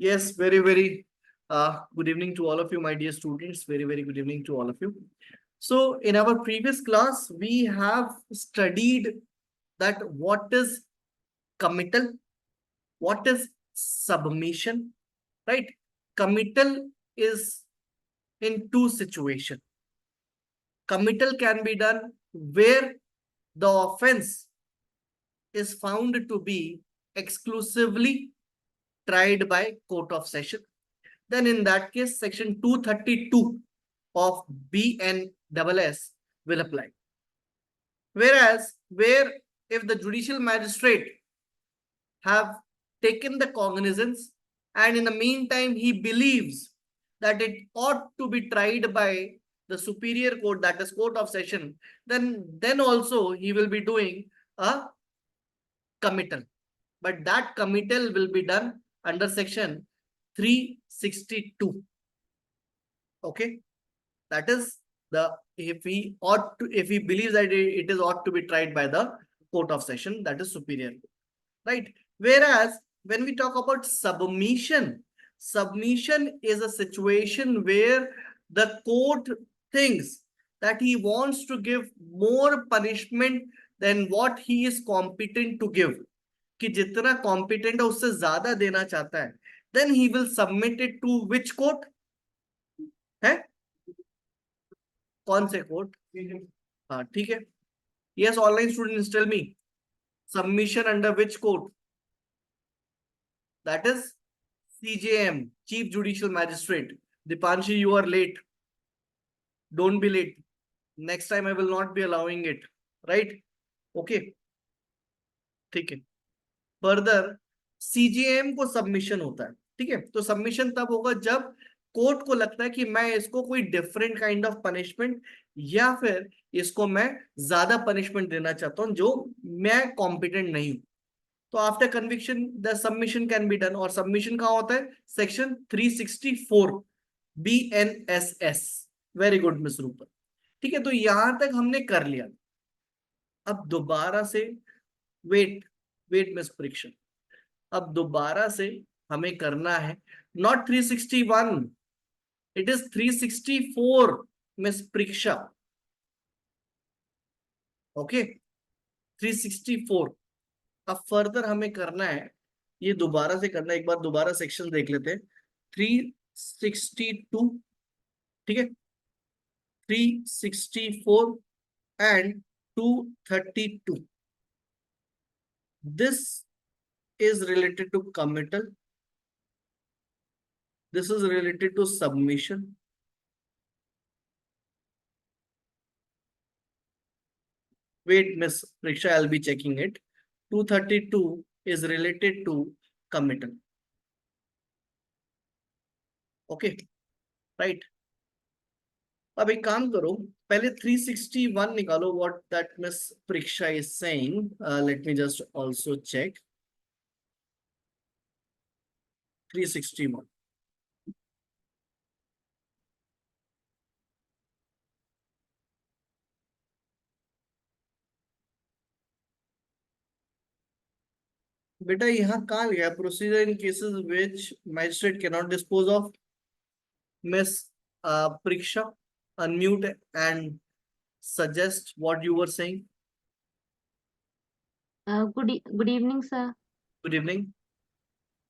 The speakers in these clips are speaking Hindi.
Yes, very good evening to all of you, my dear students. Very good evening to all of you. So in our previous class, we have studied that what is committal, what is submission, right? Committal is in two situations. Committal can be done where the offense is found to be exclusively tried by court of session. Then in that case, section 232 of BNSS will apply. Whereas, where if the judicial magistrate have taken the cognizance and in the meantime he believes that it ought to be tried by the superior court, that is court of session, then also he will be doing a committal. But that committal will be done under section 362. Okay, that is the if he believes that it is ought to be tried by the court of session, that is superior, right? Whereas when we talk about submission is a situation where the court thinks that he wants to give more punishment than what he is competent to give, कि जितना competent है उससे ज्यादा देना चाहता है, then he will submit it to which court है, कौन से कोर्ट? हाँ ठीक है. Yes, online students, tell me, submission under which court? That is CJM, Chief Judicial Magistrate. Dipanshi, you are late. Don't be late. Next time I will not be allowing it. Right? Okay. ठीक है. फर्दर सीजीएम को सबमिशन होता है. ठीक है, तो सबमिशन तब होगा जब कोर्ट को लगता है कि मैं इसको कोई डिफरेंट काइंड ऑफ पनिशमेंट या फिर इसको मैं ज्यादा पनिशमेंट देना चाहता हूं जो मैं कॉम्पिटेंट नहीं हूं. तो after conviction the submission can be done. और सबमिशन कहां होता है? Section 364 BNSS. Very good miss Rupal. ठीक है, तो यहां तक हमने कर लिया. अब दोबारा से वेट मिस परीक्षा, अब दोबारा से हमें करना है नॉट 361, इट इज 364 मिस परीक्षा. ओके, 364. अब फर्दर हमें करना है, ये दोबारा से करना है. एक बार दोबारा सेक्शन देख लेते हैं. 362, ठीक है, 364 and 232. This is related to committal. This is related to submission. Wait, Miss Priksha, I'll be checking it. 232 is related to committal. Okay, right. अब एक काम करो, पहले 361 निकालो. What that Miss Priksha is saying. Let me just also check. 361. बेटा यहाँ कहाँ गया? Procedure in cases which magistrate can not dispose of. Miss Priksha, unmute and suggest what you were saying. Good evening sir. Good evening.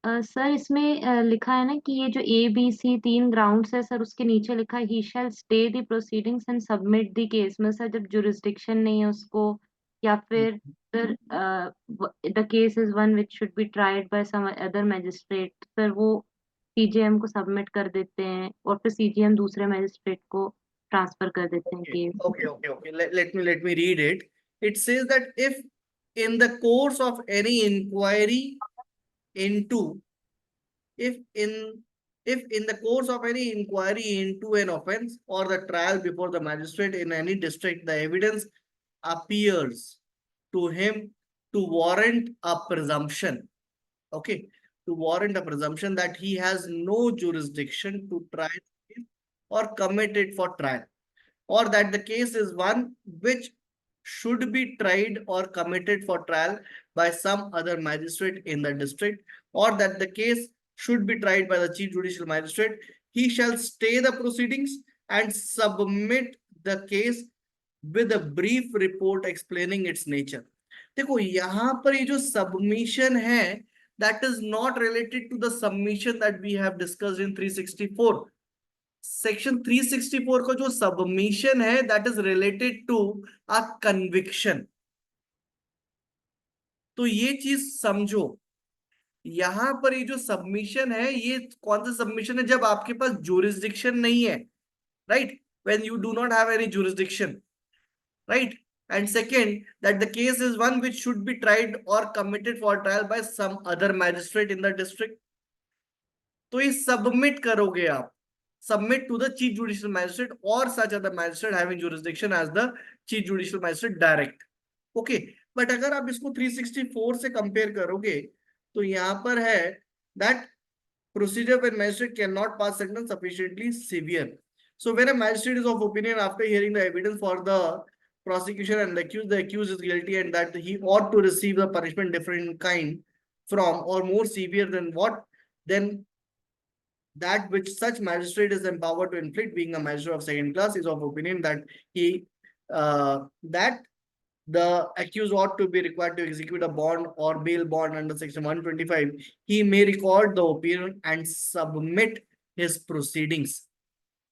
Sir इसमें लिखा है ना कि ये जो ABC 3 ग्राउंड्स है सर, उसके नीचे लिखा है he shall stay the proceedings and submit the case. में सर जब जुरिस्डिक्शन नहीं है उसको, या फिर sir the case is one which should be tried by some other magistrate, sir वो सीजीएम को सबमिट कर देते हैं और फिर सीजीएम दूसरे मैजिस्ट्रेट को ट्रांसफर कर देते हैं case. Okay. Let me read it. It says that if in the course of any inquiry into, if in the course of any inquiry into an offense or the trial before the magistrate in any district, the evidence appears to him to warrant a presumption. Okay, to warrant a presumption that he has no jurisdiction to try or commit it for trial, or that the case is one which should be tried or committed for trial by some other magistrate in the district, or that the case should be tried by the Chief Judicial Magistrate. He shall stay the proceedings and submit the case with a brief report explaining its nature. देखो यहाँ पर ये जो submission है, that is not related to the submission that we have discussed in 364. Section 364 का जो submission है, that is related to a conviction. तो ये चीज समझो, यहां पर ये जो सबमिशन है, ये कौन सा सबमिशन है? जब आपके पास जुरिस्डिक्शन नहीं है, right? When you do not have any jurisdiction, right? And second, that the case is one which should be tried और committed for trial by some other magistrate in the district. तो ये सबमिट करोगे आप, submit to the chief judicial magistrate or such other magistrate having jurisdiction as the chief judicial magistrate direct. Okay, but अगर आप इसको 364 से कंपेयर करोगे तो यहाँ पर है that procedure when magistrate cannot pass sentence sufficiently severe. So when a magistrate is of opinion after hearing the evidence for the prosecution and the accused is guilty and that he ought to receive the punishment different in kind from or more severe than what, then that which such magistrate is empowered to inflict, being a magistrate of second class, is of opinion that that the accused ought to be required to execute a bond or bail bond under section 125, he may record the opinion and submit his proceedings.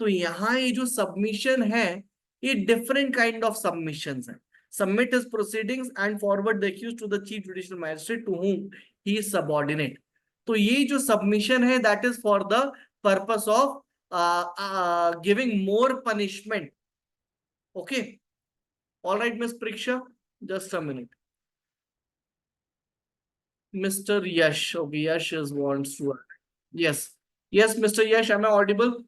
तो यहाँ ये जो submission है, ये different kind of submissions है. Submit his proceedings and forward the accused to the chief judicial magistrate to whom he is subordinate. तो ये जो submission है, that is for the purpose of giving more punishment. Okay. All right, Miss Priksha, just a minute. Mr. Yash, okay, Yash is wants to. Yes, yes, Mr. Yash, am I audible?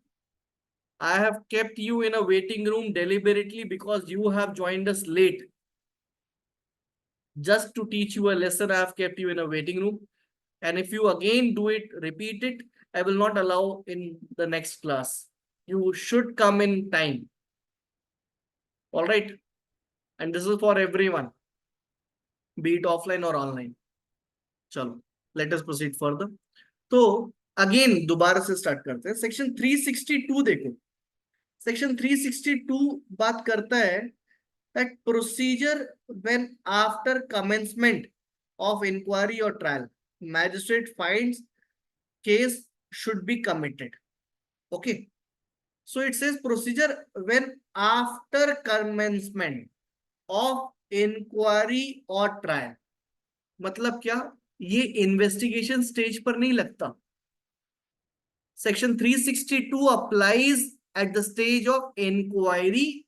I have kept you in a waiting room deliberately because you have joined us late. Just to teach you a lesson, I have kept you in a waiting room. And if you again do it, repeat it, I will not allow in the next class. You should come in time. All right. And this is for everyone, be it offline or online. चलो, let us proceed further. तो again दोबारा से start करते हैं. Section 362 देखो. Section 362 बात करता है that procedure when after commencement of inquiry or trial, magistrate finds case should be committed. Okay. So it says procedure when after commencement of inquiry or trial. मतलब क्या? ये इन्वेस्टिगेशन स्टेज पर नहीं लगता. Section 362 applies at the stage of inquiry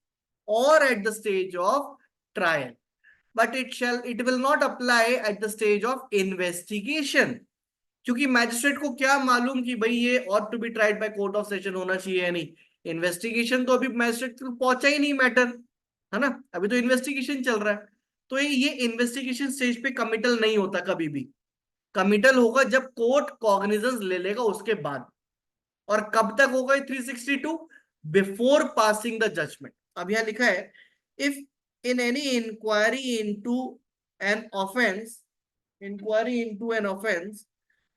or at the stage of trial, but it will not apply at the stage of investigation. क्योंकि मैजिस्ट्रेट को क्या मालूम कि भाई ये ought to be tried by court of session होना चाहिए या नहीं. इन्वेस्टिगेशन तो अभी मैजिस्ट्रेट को पहुंचा ही नहीं मैटर, है ना? अभी तो इन्वेस्टिगेशन चल रहा है. तो ये इन्वेस्टिगेशन स्टेज पे कमिटल नहीं होता. कभी भी कमिटल होगा जब कोर्ट कॉग्निजेंस ले लेगा उसके बाद. और कब तक होगा 362? Before passing the judgement. अब यहां लिखा है if in any inquiry into an offence,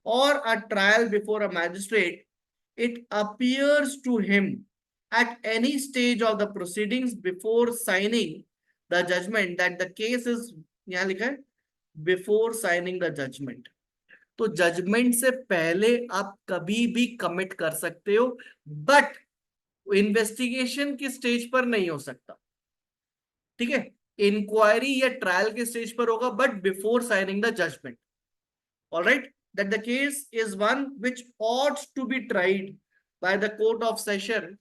or a trial before a magistrate, it appears to him at any stage of the proceedings before signing the judgment that the case is, यहाँ लिखा है before signing the judgment. तो जजमेंट से पहले आप कभी भी कमिट कर सकते हो, बट इन्वेस्टिगेशन की स्टेज पर नहीं हो सकता. ठीक है, इंक्वायरी या ट्रायल के स्टेज पर होगा, but before signing the judgement. Alright, that the case is one which ought to be tried by the court of session,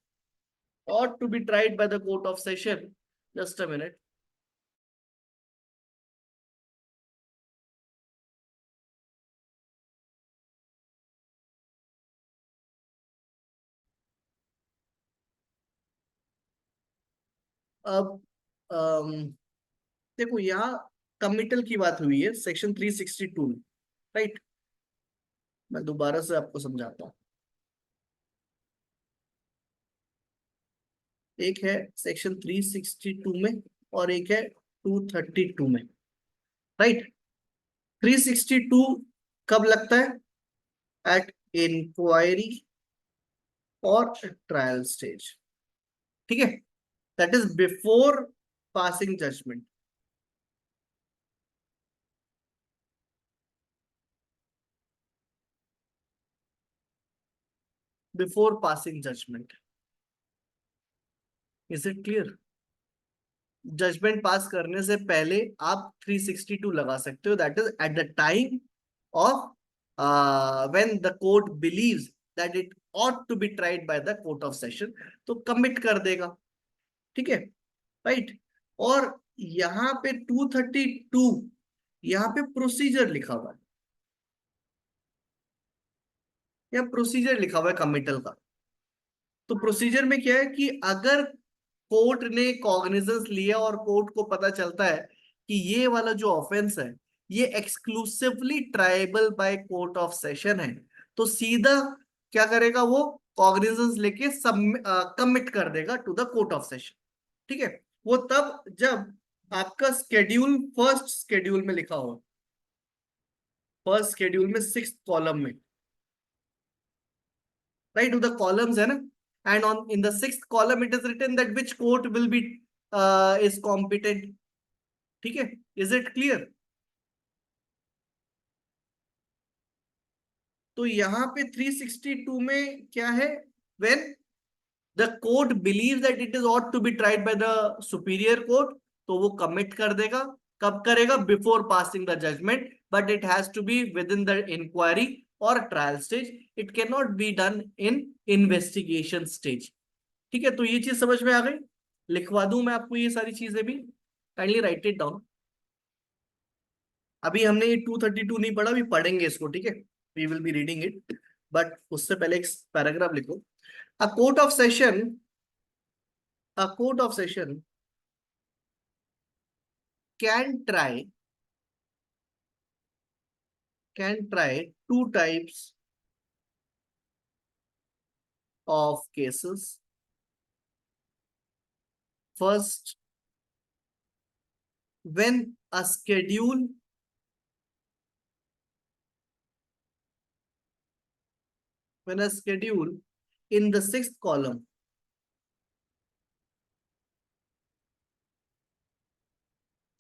just a minute. अब देखो यहाँ कमिटल की बात हुई है सेक्शन 362 में, राइट? मैं दोबारा से आपको समझाता हूं. एक है सेक्शन 362 में और एक है 232 में, राइट? 362 कब लगता है? एट इंक्वायरी और ट्रायल स्टेज, ठीक है, that is before passing judgement. Before passing judgement, is it clear? Judgement pass करने से पहले आप 362 लगा सकते हो, that is at the time of when the court believes that it ought to be tried by the court of session, तो कमिट कर देगा, ठीक है, राइट। और यहाँ पे 232, यहाँ पे प्रोसीजर लिखा हुआ है, यहाँ प्रोसीजर लिखा हुआ है कमिटल का। तो प्रोसीजर में क्या है कि अगर कोर्ट ने कॉग्निजेंस लिया और कोर्ट को पता चलता है कि ये वाला जो ऑफेंस है ये exclusively triable by court of session है, तो सीधा क्या करेगा वो, कॉग्निजेंस लेके सब कमिट कर देगा to the court of session, ठीक है। वो तब जब आपका स्केड्यूल फर्स्ट स्केड्यूल में लिखा हो, फर्स्ट स्केड्यूल में 6th कॉलम में, right, to the columns है ना, and on in the 6th column it is written that which court will be is competent, ठीक है, is it clear? तो यहाँ पे 362 में क्या है, when the court believes that it is ought to be tried by the superior court, तो वो कमिट कर देगा। कब करेगा? Before passing the judgement, but it has to be within the inquiry और trial stage, it can not be done in investigation stage, ठीक है। तो ये चीज समझ में आ गई, लिखवा दूं मैं आपको ये सारी चीजें भी, काइंडली राइट इट डाउन। अभी हमने ये 232 नहीं पढ़ा, अभी पढ़ेंगे इसको, ठीक है, we will be reading it, but उससे पहले एक पैराग्राफ लिखो। A court of session, a court of session can try two types of cases. First, when a schedule in the 6th column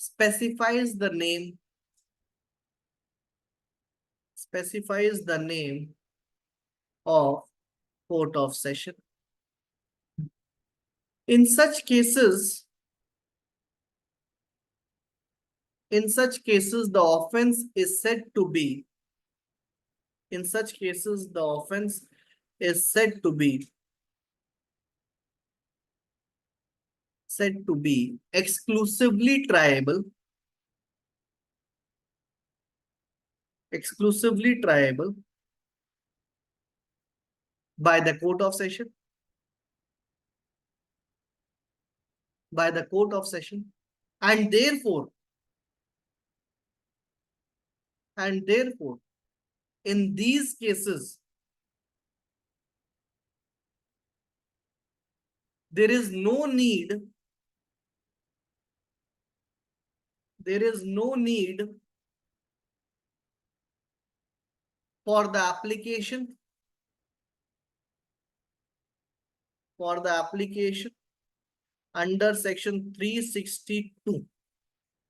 specifies the name of court of session. In such cases, the offense is said to be, in such cases the offense is said to be exclusively triable, by the court of session, and therefore in these cases there is no need for the application under section 362,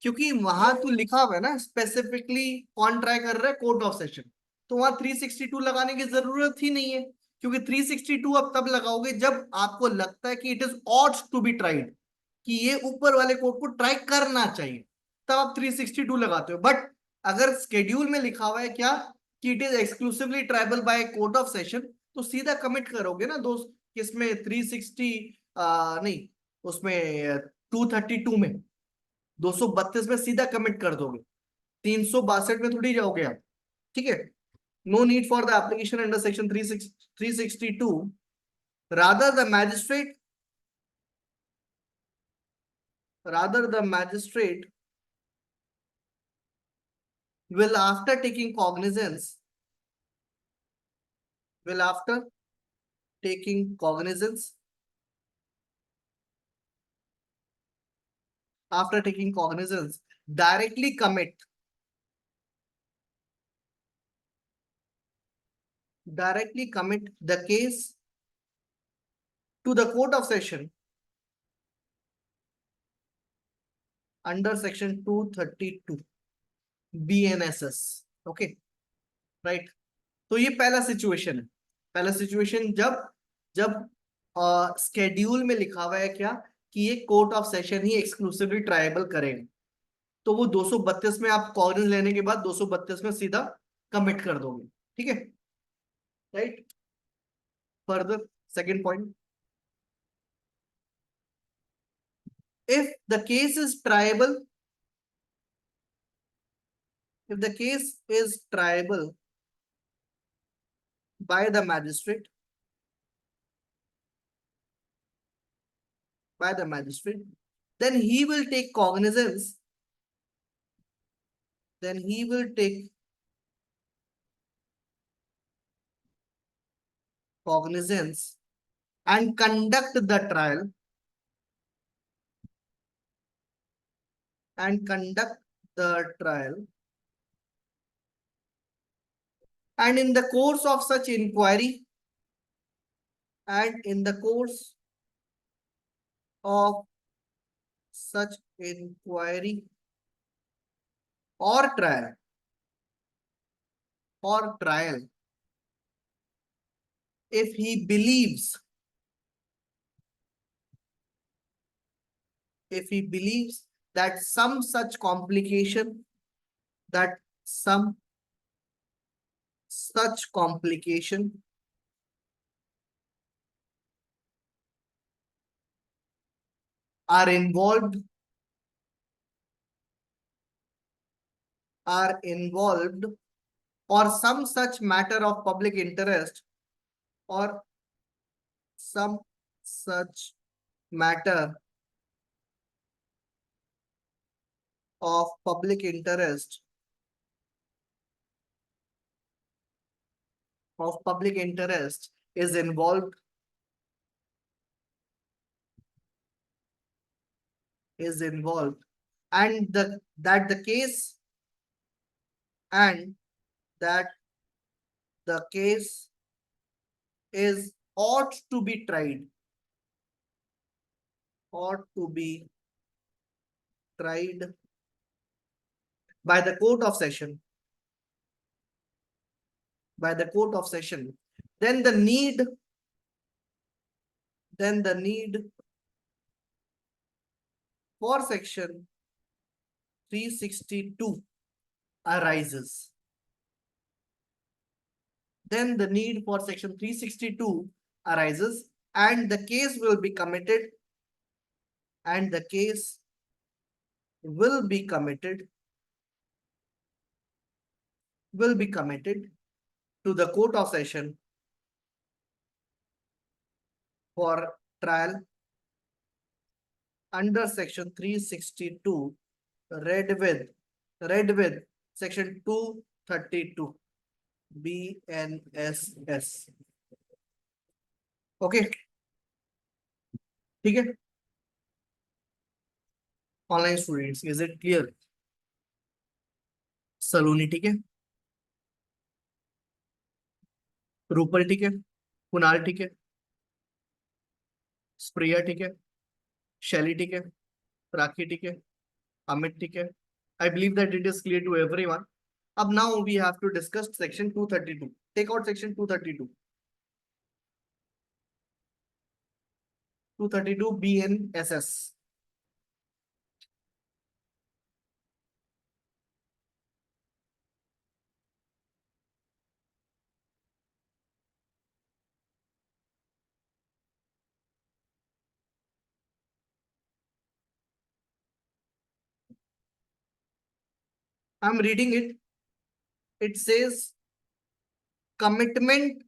क्योंकि वहां तो लिखा हुआ है ना स्पेसिफिकली कौन ट्राई कर रहा है, कोर्ट ऑफ सेशन, तो वहां 362 लगाने की जरूरत ही नहीं है, क्योंकि 362 आप तब लगाओगे जब आपको लगता है कि it is ought to be tried, कि ये ऊपर वाले कोर्ट को ट्राई करना चाहिए, तब आप 362 लगाते हो। बट अगर स्केड्यूल में लिखा हुआ है क्या, कि it is exclusively triable by court of session, तो सीधा कमिट करोगे ना दोस्त, किसमें 360 नहीं, उसमें 232 में, 232 में सीधा कमिट कर दोगे, 362 में थोड़ी जाओगे आप, ठीक है। No need for the application under section 362, rather the magistrate will after taking cognizance will after taking cognizance directly commit directly commit the case to the court of session under section 232 BNSS. Okay right. तो ये पहला सिचुएशन है. पहला सिचुएशन जब जब स्केड्यूल में लिखा हुआ है क्या कि ये court of session he exclusively tribal करेगा, तो वो 232 में आप कॉग्निज लेने के बाद 232 में सीधा कमिट कर दोगे. ठीक है right. Further second point, if the case is triable, if the case is triable by the magistrate, then he will take cognizance, then he will take cognizance and conduct the trial, and conduct the trial, and in the course of such inquiry, and in the course of such inquiry or trial, if he believes, that some such complication, are involved, or some such matter of public interest, or some such matter of public interest, is involved, and that the case is ought to be tried by the court of session, then the need for section 362 arises. Then the need for section 362 arises, and the case will be committed, to the court of session for trial under section 362, read with section 232 BNSS. Okay ठीक है online students, is it clear? Saloni ठीक है, रूपल ठीक है, कुणाल ठीक है, स्प्रिया ठीक है, शैली ठीक है, राखी ठीक है, अमित ठीक है. I believe that it is clear to everyone. अब now we have to discuss section 232. Take out section 232. 232 BNSS. I'm reading it. It says commitment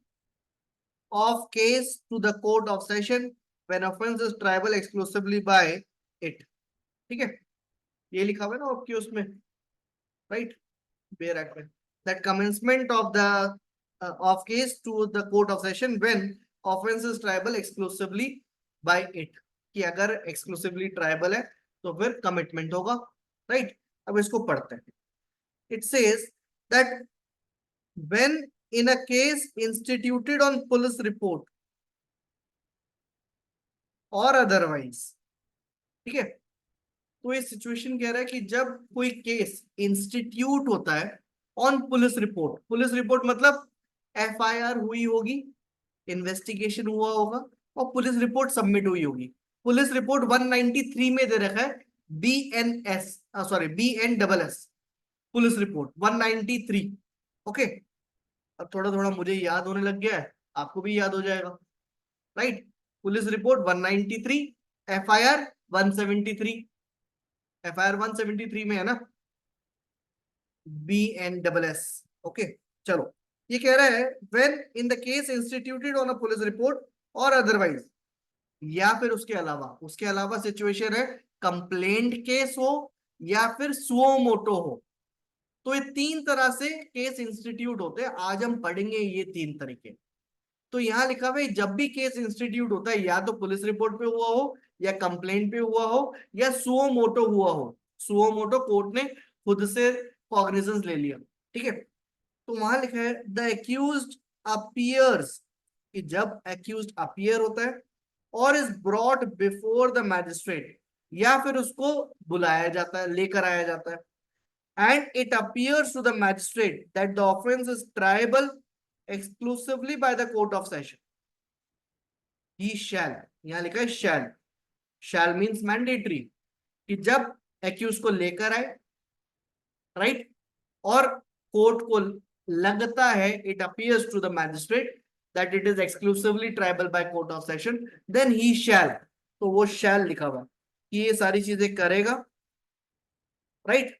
of case to the court of session when offense is triable exclusively by it. ठीक है, ये लिखा हुआ है ना आपके उसमें, right? Bear Act में. That commencement of the of case to the court of session when offense is triable exclusively by it. कि अगर exclusively triable है तो फिर commitment होगा, right? अब इसको पढ़ते हैं. It says that when in a case instituted on police report or otherwise। ठीक है, तो ये सिचुएशन कह रहा है कि जब कोई केस इंस्टीट्यूट होता है ऑन पुलिस रिपोर्ट मतलब एफआईआर हुई होगी, इन्वेस्टिगेशन हुआ होगा और पुलिस रिपोर्ट सबमिट हुई होगी। पुलिस रिपोर्ट 193 में दे रखा है BNS, sorry BNSS, police report 193। Okay, अब थोड़ा थोड़ा मुझे याद होने लग गया है, आपको भी याद हो जाएगा, right. Police report 193, FIR 173, FIR 173 में है ना BNSS। ओके, चलो, ये कह रहा है when in the case instituted on a police report और अदरवाइज, या फिर उसके अलावा सिचुएशन है कंप्लेंट केस हो या फिर सुओ मोटो हो। तो ये तीन तरह से केस इंस्टीट्यूट होते हैं, आज हम पढ़ेंगे ये तीन तरीके। तो यहाँ लिखा हुआ है जब भी केस इंस्टीट्यूट होता है या तो पुलिस रिपोर्ट पे हुआ हो या कंप्लेंट पे हुआ हो या सुओ मोटो हुआ हो। सुओ मोटो कोर्ट ने खुद से कॉग्निजेंस ले लिया, ठीक है। तो वहां लिखा है द एक्यूज्ड अपीयर्स, कि जब एक्यूज्ड अपीयर होता है और is brought before the magistrate, या फिर उसको बुलाया जाता है, लेकर आया जाता है, and it appears to the magistrate that the offense is triable exclusively by the court of session, he shall, यहां लिखा है shall means mandatory, कि जब एक्यूज को लेकर आए, राइट, और कोर्ट को लगता है, it appears to the magistrate that it is exclusively triable by court of session, then he shall, तो वो शैल लिखा हुआ कि ये सारी चीजें करेगा, राइट।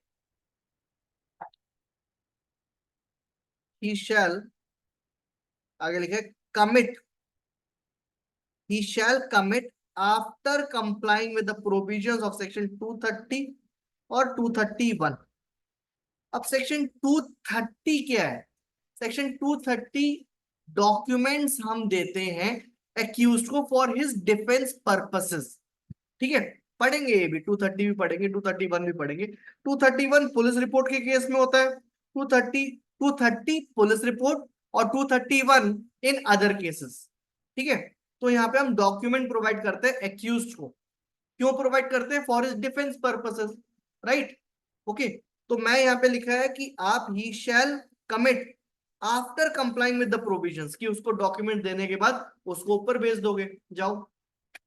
ही शैल, आगे लिखे commit, he shall commit after complying with the provisions of section 230 और 231। अब सेक्शन 230 क्या है? सेक्शन 230 डॉक्यूमेंट्स हम देते हैं एक्यूज को फॉर हिज डिफेंस पर्पसेस, ठीक है। पढ़ेंगे ये भी, 230 भी पढ़ेंगे, 231 भी पढ़ेंगे। 231 पुलिस रिपोर्ट के केस में होता है, 230 पुलिस रिपोर्ट और 231 इन अदर केसेस, ठीक है। तो यहाँ पे हम डॉक्यूमेंट प्रोवाइड करते हैं एक्यूज को, क्यों प्रोवाइड करते हैं? For his defence purposes, right. Okay, तो मैं यहाँ पे लिखा है कि आप he shall commit after complying with the provisions, कि उसको डॉक्यूमेंट देने के बाद उसको ऊपर भेज दोगे, जाओ,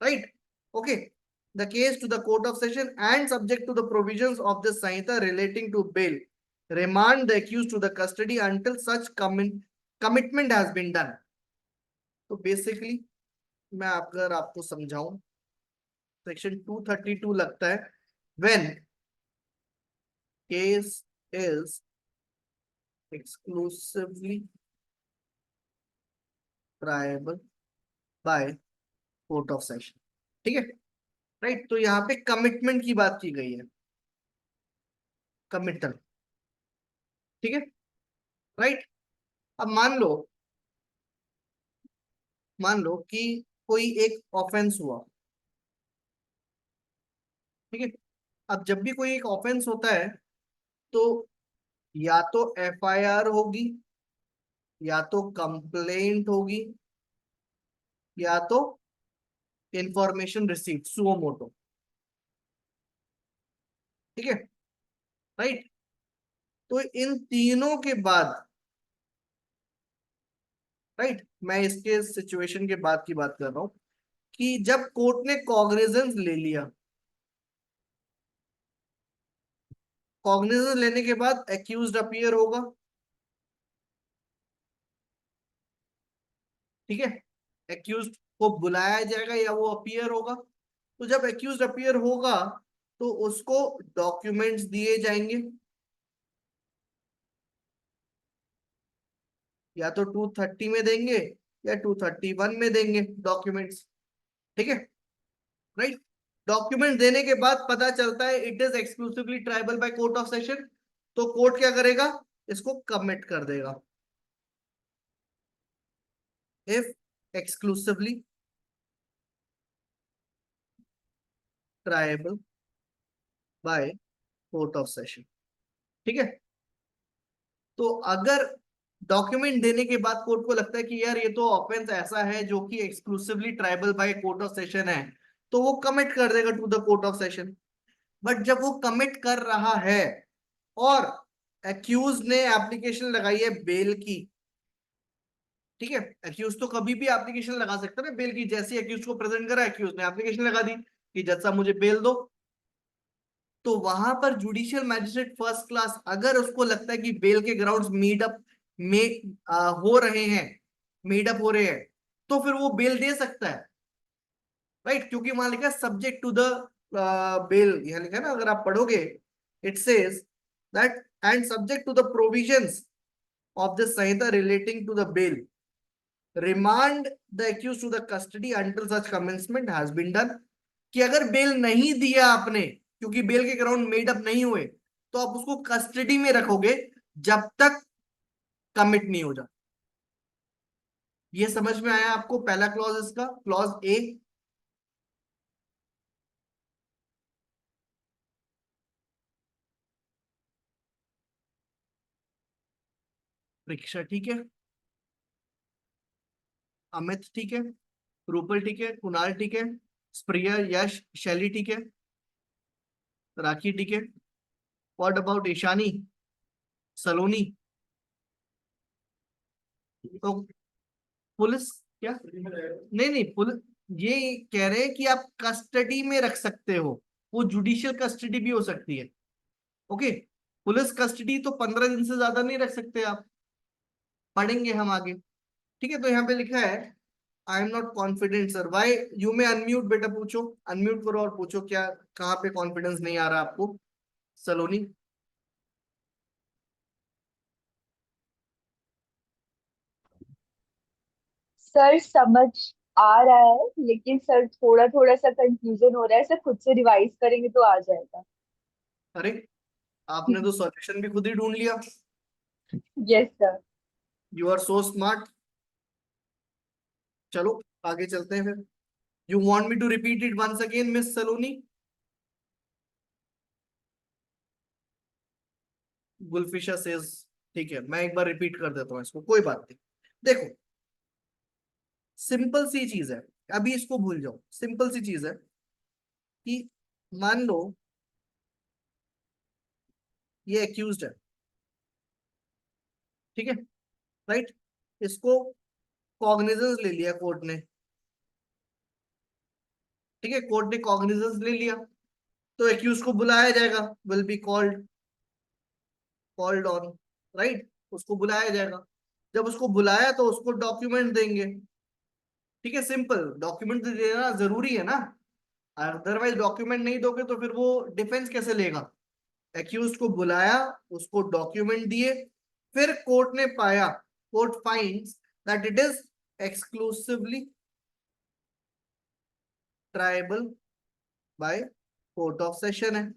right. Okay, the case to the court of session and subject to the provisions of this Sanhita relating to bail, remand the accused to the custody until such commitment has been done। तो बेसिकली मैं अगर आपको समझाऊं, सेक्शन 232 लगता है when case is exclusively triable by court of session, ठीक है, राइट। तो यहाँ पे कमिटमेंट की बात की गई है, कमिटल, ठीक है, राइट। अब मान लो कि कोई एक ऑफेंस हुआ, ठीक है। अब जब भी कोई एक ऑफेंस होता है तो या तो एफआईआर होगी, या तो कंप्लेंट होगी, या तो इंफॉर्मेशन रिसीव सुओ मोटो, ठीक है, राइट। तो इन तीनों के बाद, राइट, मैं इसके सिचुएशन के बाद की बात कर रहा हूं कि जब कोर्ट ने कॉग्निजेंस ले लिया, कॉग्निजेंस लेने के बाद एक्यूज्ड अपीयर होगा, ठीक है, एक्यूज्ड को बुलाया जाएगा या वो अपीयर होगा। तो जब एक्यूज्ड अपीयर होगा तो उसको डॉक्यूमेंट्स दिए जाएंगे, या तो 230 में देंगे या 231 में देंगे डॉक्यूमेंट्स, ठीक है, राइट। डॉक्यूमेंट देने के बाद पता चलता है it is exclusively triable by court of session, तो कोर्ट क्या करेगा? इसको कमिट कर देगा। If exclusively triable by court of session, ठीक है। तो अगर डॉक्यूमेंट देने के बाद कोर्ट को लगता है कि यार ये तो ऑफेंस ऐसा है जो कि exclusively triable by court of session है, तो वो कमिट कर देगा to the court of session. But जब वो कमिट कर रहा है और एक्यूज ने एप्लीकेशन लगाई है बेल की, ठीक है, एक्यूज तो कभी भी एप्लीकेशन लगा सकता है ना बेल की, जैसे एक्यूज को प्रेजेंट करा एक्यूज ने एप्लीकेशन लगा दी कि जज साहब मुझे बेल दो, तो वहां पर जुडिशियल मैजिस्ट्रेट फर्स्ट क्लास अगर उसको लगता है कि बेल के ग्राउंड्स में हो रहे हैं, मेड अप हो रहे हैं, तो फिर वो बेल दे सकता है, राइट, क्योंकि वहां लिखा है सब्जेक्ट टू द बेल, यहाँ लिखा है ना, अगर आप पढ़ोगे it says that and subject to the provisions of the Sanhita relating to the bail, remand the accused to the custody until such commencement has been done. कि अगर बेल नहीं दिया आपने क्योंकि बेल के ग्राउंड मेड अप नहीं हुए, तो आप उसको कस्टडी में रखोगे जब तक कमिट नहीं हो जाता। ये समझ में आया आपको पहला क्लॉज इसका, क्लॉज ए। परीक्षा ठीक है, अमित ठीक है, रूपल ठीक है, कुणाल ठीक है, स्प्रिया, यश, शैली ठीक है, राखी ठीक है। व्हाट अबाउट ईशानी, सलोनी? तो पुलिस क्या, नहीं नहीं, पुलिस ये कह रहे हैं कि आप कस्टडी में रख सकते हो, वो जुडिशियल कस्टडी भी हो सकती है। ओके, पुलिस कस्टडी तो 15 दिन से ज्यादा नहीं रख सकते आप, पढ़ेंगे हम आगे। ठीक है, तो यहाँ पे लिखा है I am not confident sir, why, you may unmute, बेटा पूछो, अनम्यूट करो और पूछो क्या, कहाँ पे कॉन्फिडेंस नहीं आ रहा आपको, सलोनी? सर समझ आ रहा है, लेकिन सर थोड़ा थोड़ा सा कंफ्यूजन हो रहा है। सर खुद से रिवाइज करेंगे तो आ जाएगा। अरे, आपने तो सॉल्यूशन भी खुद ही ढूंढ लिया। Yes sir. You are so smart. चलो आगे चलते हैं फिर। You want me to repeat it once again miss Saloni? Gulfisha says, ठीक है, मैं एक बार रिपीट कर देता हूँ इसको, कोई बात नहीं। देखो, सिंपल सी चीज है, अभी इसको भूल जाओ, सिंपल सी चीज है कि मान लो ये एक्यूज्ड है, ठीक है, राइट, इसको कॉग्निजेंस ले लिया कोर्ट ने, ठीक है, कोर्ट ने कॉग्निजेंस ले लिया, तो एक्यूज को बुलाया जाएगा, will be called on, right, उसको बुलाया जाएगा। जब उसको बुलाया तो उसको डॉक्यूमेंट देंगे, ठीक है, सिंपल, डॉक्यूमेंट देना जरूरी है ना, अदरवाइज डॉक्यूमेंट नहीं दोगे तो फिर वो डिफेंस कैसे लेगा। एक्यूज को बुलाया, उसको डॉक्यूमेंट दिए, फिर कोर्ट ने पाया, court finds that it is exclusively triable by court of session है,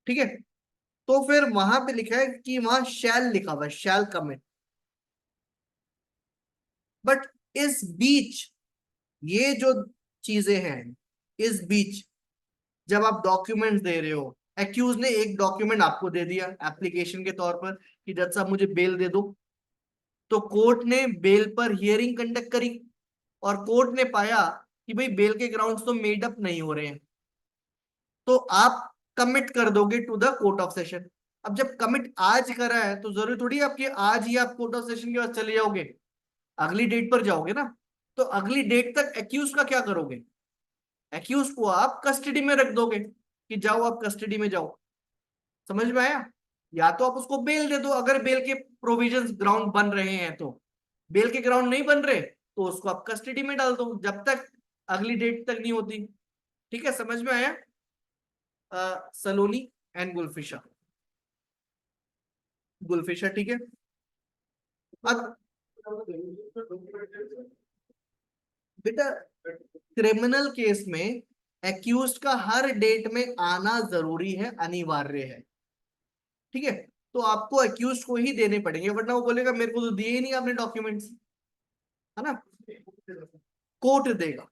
ठीक है, तो फिर वहां पे लिखा है कि वहां शैल लिखा हुआ है, शैल कमिट। बट इस बीच ये जो चीजें हैं, इस बीच जब आप डॉक्यूमेंट दे रहे हो, एक्यूज ने एक डॉक्यूमेंट आपको दे दिया एप्लीकेशन के तौर पर कि जज साहब मुझे बेल दे दो, तो कोर्ट ने बेल पर हियरिंग कंडक्ट करी और कोर्ट ने पाया कि भाई बेल के ग्राउंड्स तो मेड अप नहीं हो रहे हैं, तो आप कमिट कर दोगे to the court of session. अब जब कमिट आज करा है तो जरूरी थोड़ी आपके आज ही आप कोर्ट ऑफ सेशन के पास चले जाओगे, अगली डेट पर जाओगे ना, तो अगली डेट तक एक्यूज का क्या करोगे, एक्यूज को आप कस्टडी में रख दोगे कि जाओ आप कस्टडी में जाओ। समझ में आया? या तो आप उसको बेल दे दो अगर बेल के प्रोविजंस ग्राउंड बन रहे हैं, तो बेल के ग्राउंड नहीं बन रहे तो उसको आप कस्टडी में डाल दो जब तक अगली डेट तक नहीं होती। ठीक है, समझ में आया? सलोनी एंड गुलफिशा, गुलफिशा ठीक है। अब बेटा, क्रिमिनल केस में एक्यूज का हर डेट में आना जरूरी है, अनिवार्य है, ठीक है, तो आपको एक्यूज को ही देने पड़ेंगे, वरना वो बोलेगा मेरे को तो दिए ही नहीं आपने डॉक्यूमेंट्स, है ना, कोर्ट देगा,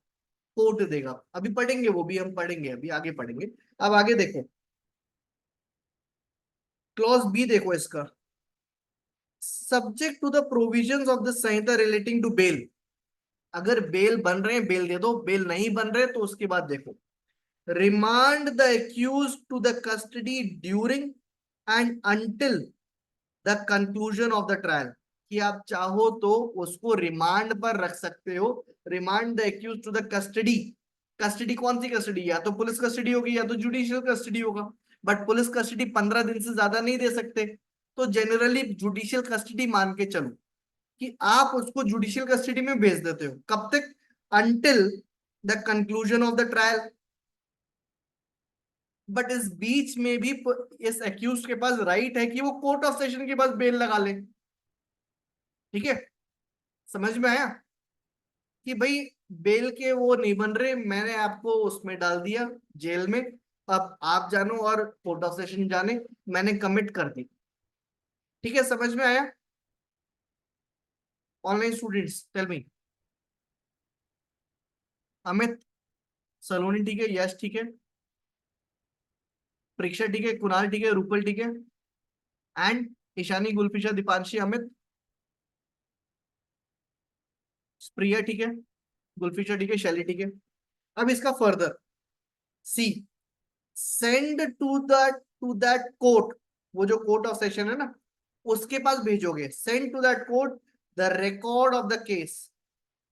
कोर्ट देगा, अभी पढ़ेंगे, वो भी हम पढ़ेंगे, अभी आगे पढ़ेंगे। अब आगे देखो, क्लॉज बी देखो इसका, subject to the provisions of the Sanhita relating to bail. अगर बेल बन रहे हैं बेल दे दो, बेल नहीं बन रहे तो उसके बाद देखो, remand the accused to the custody during and until the conclusion of the trial. कि आप चाहो तो उसको रिमांड पर रख सकते हो, remand the accused to the custody. Custody कौन सी कस्टडी? या तो पुलिस कस्टडी होगी या तो जुडिशियल कस्टडी होगा, बट पुलिस कस्टडी 15 दिन से ज्यादा नहीं दे सकते, तो जनरली जुडिशियल कस्टडी मान के चलो कि आप उसको जुडिशियल कस्टडी में भेज देते हो। कब तक? Until the conclusion of the trial. But इस बीच में भी इस एक्यूज के पास राइट है कि वो कोर्ट ऑफ सेशन के पास बेल लगा ले। ठीक है, समझ में आया कि भाई बेल के वो नहीं बन रहे, मैंने आपको उसमें डाल दिया जेल में, अब आप जानो और कोर्ट ऑफ सेशन जाने, मैंने कमिट कर दी। ठीक है, समझ में आया? Online students tell me. Amit Saloni ठीक है, यश ठीक है, परीक्षा ठीक है, कुणाल ठीक है, रूपल ठीक है, एंड ईशानी, गुलफिशा, दीपांशी, अमित, प्रिया ठीक है, गुलफिशा ठीक है, शैली ठीक है। अब इसका further see, send to that court, वो जो कोर्ट ऑफ सेशन है ना उसके पास भेजोगे, send to that court the record of the case.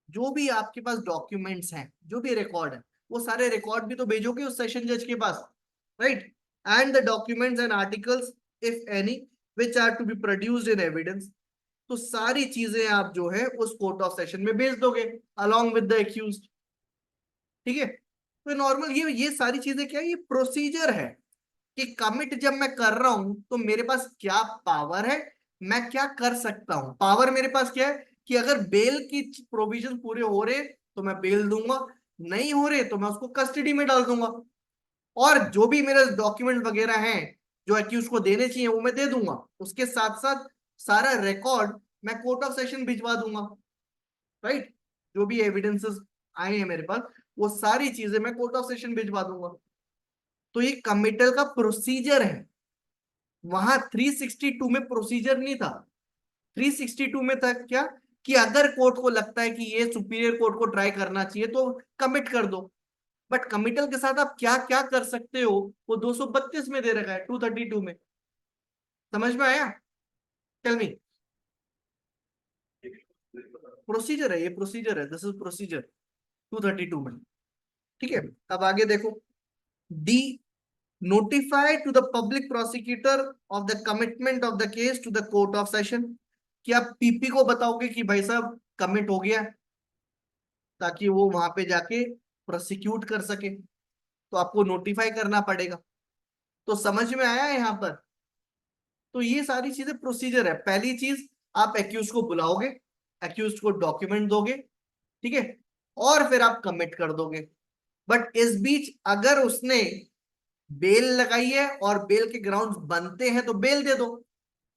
जो भी आपके पास डॉक्यूमेंट्स हैं, जो भी रिकॉर्ड है, वो सारे रिकॉर्ड भी तो भेजोगे उस सेशन जज के पास, right? And the documents and articles if any which are to be produced in evidence. तो सारी चीजें आप जो है उस कोर्ट ऑफ सेशन में भेज दोगे अलॉन्ग विद द एक्यूज्ड। ठीक है, तो नॉर्मल ये सारी चीजें क्या है, ये प्रोसीजर है कि कमिट जब मैं कर रहा हूं तो मेरे पास क्या पावर है, मैं क्या कर सकता हूं। पावर मेरे पास क्या है कि अगर बेल की प्रोविजन पूरे हो रहे तो मैं बेल दूंगा, नहीं हो रहे तो मैं उसको कस्टडी में डाल दूंगा, और जो भी मेरे डॉक्यूमेंट वगैरह हैं जो एक्यूज को देने चाहिए वो मैं दे दूंगा। उसके साथ साथ सारा रिकॉर्ड मैं कोर्ट ऑफ सेशन भिजवा दूंगा, राइट? जो भी एविडेंसेस आए हैं मेरे पास वो सारी चीजें मैं कोर्ट ऑफ सेशन भिजवा दूंगा। तो ये कमिटल का प्रोसीजर है। वहां 362 में प्रोसीजर नहीं था, 362 में था क्या कि अगर कोर्ट को लगता है कि ये सुपीरियर कोर्ट को ट्राई करना चाहिए तो कमिट कर दो। बट कमिटल के साथ आप क्या क्या कर सकते हो वो 232 में दे रखा है, 232 में। समझ में आया? Tell me. प्रोसीजर है, ये प्रोसीजर है, दिस इज प्रोसीजर 232 में। ठीक है, अब आगे देखो, D, notify to the public prosecutor of the commitment of the case to the court of session। कि आप पीपी को बताओगे कि भाई साहब कमिट हो गया, ताकि वो वहां पे जाके प्रोसिक्यूट कर सके, तो आपको नोटिफाई करना पड़ेगा। तो समझ में आया यहाँ पर? तो ये सारी चीजें प्रोसीजर है। पहली चीज, आप एक्यूज को बुलाओगे, एक्यूज को डॉक्यूमेंट दोगे, ठीक है, और फिर आप कमिट कर दोगे। बट इस बीच अगर उसने बेल लगाई है और बेल के ग्राउंड बनते हैं तो बेल दे दो,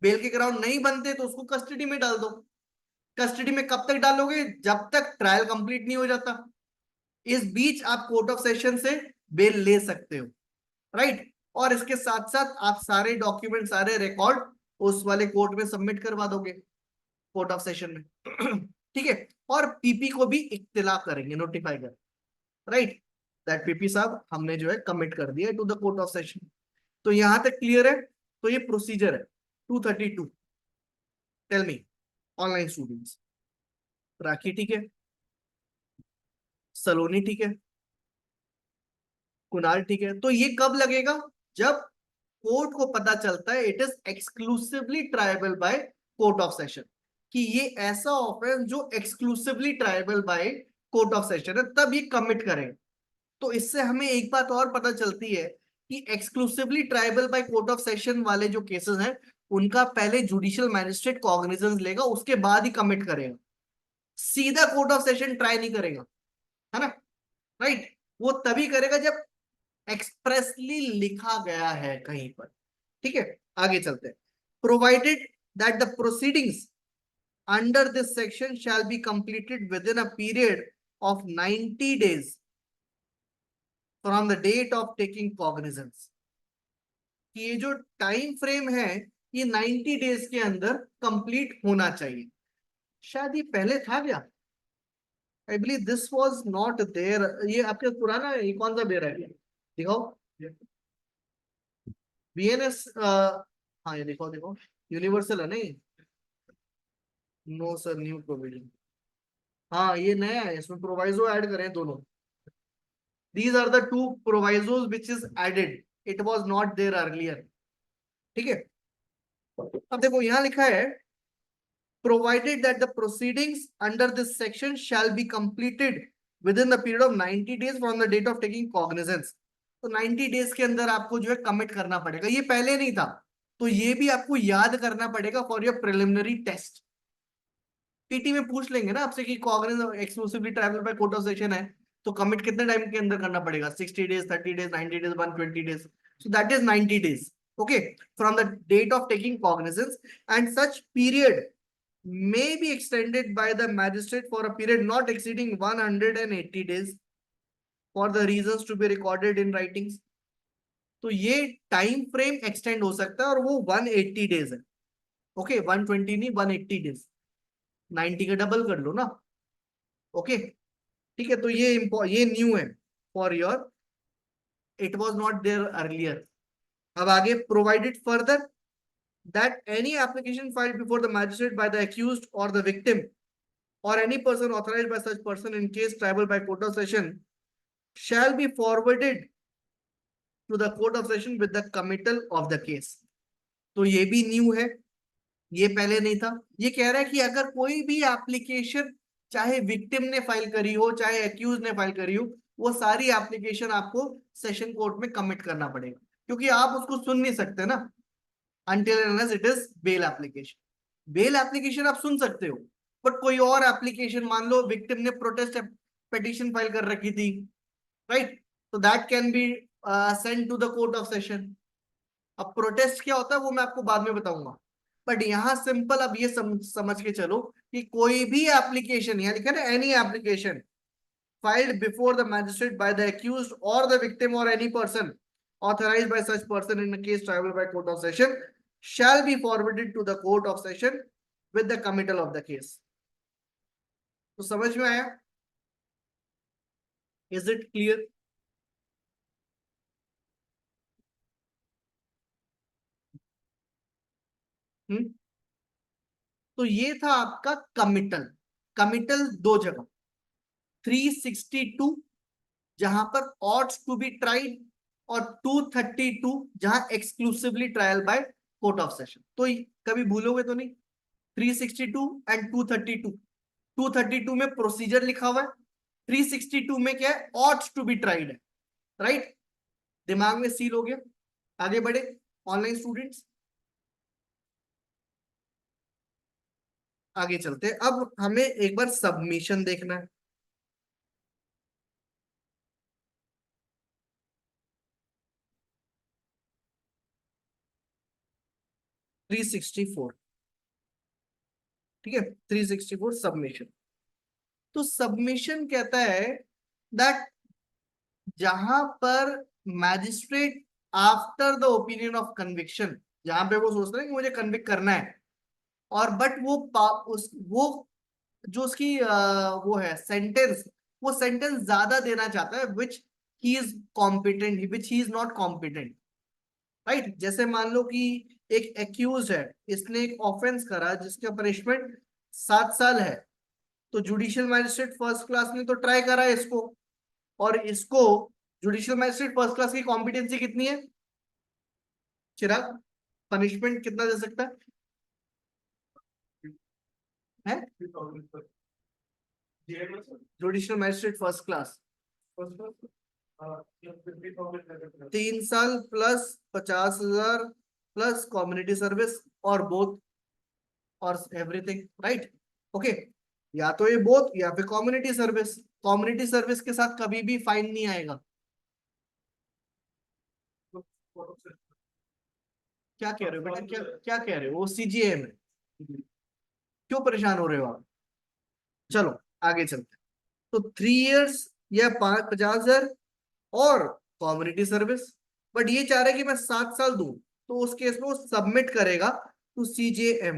बेल के ग्राउंड नहीं बनते तो उसको कस्टडी में डाल दो। कस्टडी में कब तक डालोगे? जब तक ट्रायल कंप्लीट नहीं हो जाता। इस बीच आप कोर्ट ऑफ सेशन से बेल ले सकते हो, राइट? और इसके साथ साथ आप सारे डॉक्यूमेंट, सारे रिकॉर्ड उस वाले कोर्ट में सबमिट करवा दोगे, कोर्ट ऑफ सेशन में। ठीक है, और पीपी को भी इत्तला करेंगे, नोटिफाई कर, राइट, दैट पीपी साहब हमने जो है कमिट कर दिया to the court of session. तो यहां तक क्लियर है? तो ये प्रोसीजर है 232। Tell me online students. Rakhi ठीक है, सलोनी ठीक है, कुणाल ठीक है। तो ये कब लगेगा? जब कोर्ट को पता चलता है it is exclusively triable by court of session, कि ये ऐसा ऑफेंस जो exclusively triable by court of session है, तब ये कमिट करें। तो इससे हमें एक बात और पता चलती है कि exclusively triable by court of session वाले जो केसेस हैं उनका पहले जुडिशियल मैजिस्ट्रेट कॉग्निजेंस लेगा, उसके बाद ही कमिट करेगा, सीधा कोर्ट ऑफ सेशन ट्राई नहीं करेगा, है ना, राइट? वो तभी करेगा जब एक्सप्रेसली लिखा गया है कहीं पर। ठीक है, आगे चलते हैं। Provided that the proceedings under this section shall be completed within a period of 90 days from the date of taking cognizance. कि ये जो टाइम फ्रेम है ये 90 डेज के अंदर कंप्लीट होना चाहिए। शायद ये पहले था क्या? I believe this was not there. ये आपके पुराना है, ये कौन सा दे रहा है, दिखाओ। बीएनएस, हाँ ये देखो देखो, यूनिवर्सल है नहीं। No sir, new provision. हाँ ये नया है, इसमें प्रोवाइजो ऐड करें दोनों। These are the two provisos which is added, it was not there earlier. ठीक है, अब देखो यहाँ लिखा है provided that the proceedings under this section shall be completed within the period of 90 days from the date of taking cognizance। तो 90 डेज के अंदर आपको जो है कमिट करना पड़ेगा, ये पहले नहीं था, तो ये भी आपको याद करना पड़ेगा for your preliminary test. PT में पूछ लेंगे ना आपसे कि cognizance exclusively triable by court of session है, तो कमिट कितने टाइम के अंदर करना पड़ेगा? 60 days, 30 days, 90 days, 120 days. So that is 90 days, okay, from the date of taking cognizance. And such period may be extended by the magistrate for a period not exceeding 180 days for the reasons to be recorded in writings। तो ये टाइम फ्रेम एक्सटेंड हो सकता है और वो 180 डेज है। ओके, 120 नहीं, 180 डेज, 90 का डबल कर लो ना। ओके ठीक है, तो ये न्यू है for your, it was not there earlier. अब आगे, provided further that any application filed before the magistrate by the accused or the victim or any person authorized by such person in case tribal by court of session shall be forwarded to the court of session with the committal of the case। तो ये भी न्यू है, ये पहले नहीं था। ये कह रहा है कि अगर कोई भी एप्लीकेशन चाहे विक्टिम ने फाइल करी हो चाहे एक्यूज ने फाइल करी हो, वो सारी एप्लीकेशन आपको सेशन कोर्ट में कमिट करना पड़ेगा, क्योंकि आप उसको सुन नहीं सकते ना until and unless it is bail application। Bail application आप सुन सकते हो, बट कोई और एप्लीकेशन, मान लो विक्टिम ने प्रोटेस्ट पिटीशन फाइल कर रखी थी, राइट, तो that can be send to the court of session. अब प्रोटेस्ट क्या होता है वो मैं आपको बाद में बताऊंगा, बट यहाँ सिंपल अब ये समझ के चलो कि कोई भी एप्लीकेशन, यहाँ लिखा है ना, any application filed before the magistrate by the accused or the victim or any person authorized by such person in a case triable by court of session shall be forwarded to the court of session with the committal of the case। तो समझ में आया? Is it clear? तो ये था आपका कमिटल। कमिटल दो जगह, 362 जहां पर ought to be tried और 232 जहां exclusively trial by court of session. तो कभी भूलोगे तो नहीं, 362 एंड 232। 232 में प्रोसीजर लिखा हुआ है, 362 में क्या है, ought to be tried है, राइट, दिमाग में सील हो गया। आगे बढ़े ऑनलाइन स्टूडेंट्स, आगे चलते हैं। अब हमें एक बार सबमिशन देखना है। थ्री सिक्सटी फोर, ठीक है, 364 सबमिशन। तो सबमिशन कहता है दैट जहां पर magistrate after the opinion of conviction, जहां पे वो सोच रहे हैं कि मुझे कन्विक्ट करना है, और बट वो जो उसकी वो है सेंटेंस, वो सेंटेंस ज्यादा देना चाहता है which he is competent, which he is not competent, right. जैसे मान लो कि एक एक्यूज है, इसने एक ऑफेंस करा जिसका पनिशमेंट 7 साल है, तो जुडिशियल मैजिस्ट्रेट फर्स्ट क्लास ने तो ट्राई करा है इसको, और इसको जुडिशियल मैजिस्ट्रेट फर्स्ट क्लास की कॉम्पिटेंसी कितनी है चिराग? पनिशमेंट कितना दे सकता है जुडिशियल मैजिस्ट्रेट फर्स्ट क्लास? 3 साल प्लस 50,000 प्लस कम्युनिटी सर्विस और बोथ और एवरीथिंग, राइट, ओके। या तो ये बोथ या फिर कम्युनिटी सर्विस। कम्युनिटी सर्विस के साथ कभी भी फाइन नहीं आएगा। क्या कह रहे हो बेटा, क्या क्या कह रहे हो? वो सीजीए में क्यों परेशान हो रहे हो आप? चलो आगे चलते हैं। तो 3 इयर्स या 50,000 और कम्युनिटी सर्विस, बट ये चाह रहे कि मैं 7 साल दूं, तो उस केस में वो सबमिट करेगा टू सीजेएम।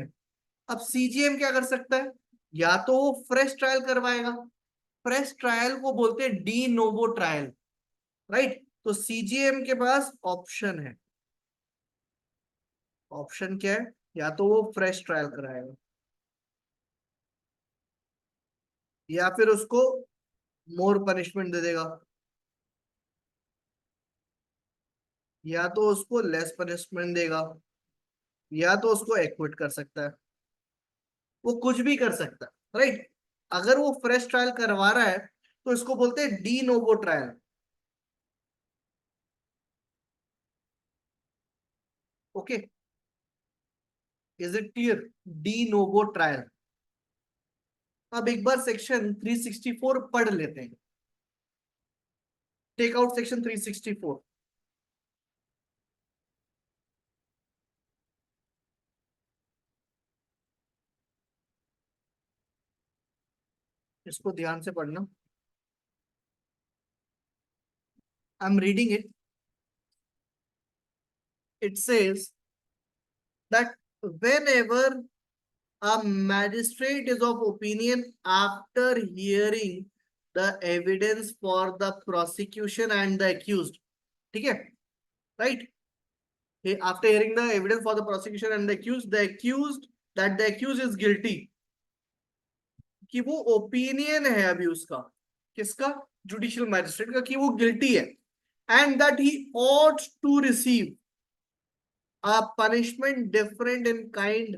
अब सीजीएम क्या कर सकता है, या तो वो फ्रेश ट्रायल करवाएगा, फ्रेश ट्रायल को बोलते हैं डी नोवो ट्रायल, राइट। तो सीजीएम के पास ऑप्शन है, ऑप्शन क्या है, या तो वो फ्रेश ट्रायल कराएगा या फिर उसको मोर पनिशमेंट दे देगा, या तो उसको लेस पनिशमेंट देगा, या तो उसको एक्विट कर सकता है, वो कुछ भी कर सकता है, राइट। अगर वो फ्रेश ट्रायल करवा रहा है तो इसको बोलते हैं de novo trial. Okay, is it clear, de novo trial. अब एक बार सेक्शन 364 पढ़ लेते हैं, टेक आउट सेक्शन 364। इसको ध्यान से पढ़ना, I am reading it. It says that whenever a magistrate is of opinion after hearing the evidence for the prosecution and the accused, ठीक है, right, after hearing the evidence for the prosecution and the accused that the accused is guilty, कि वो ओपिनियन है अभी उसका, किसका, जुडिशियल मैजिस्ट्रेट का, कि वो गिल्टी है, and that he ought to receive a punishment different in kind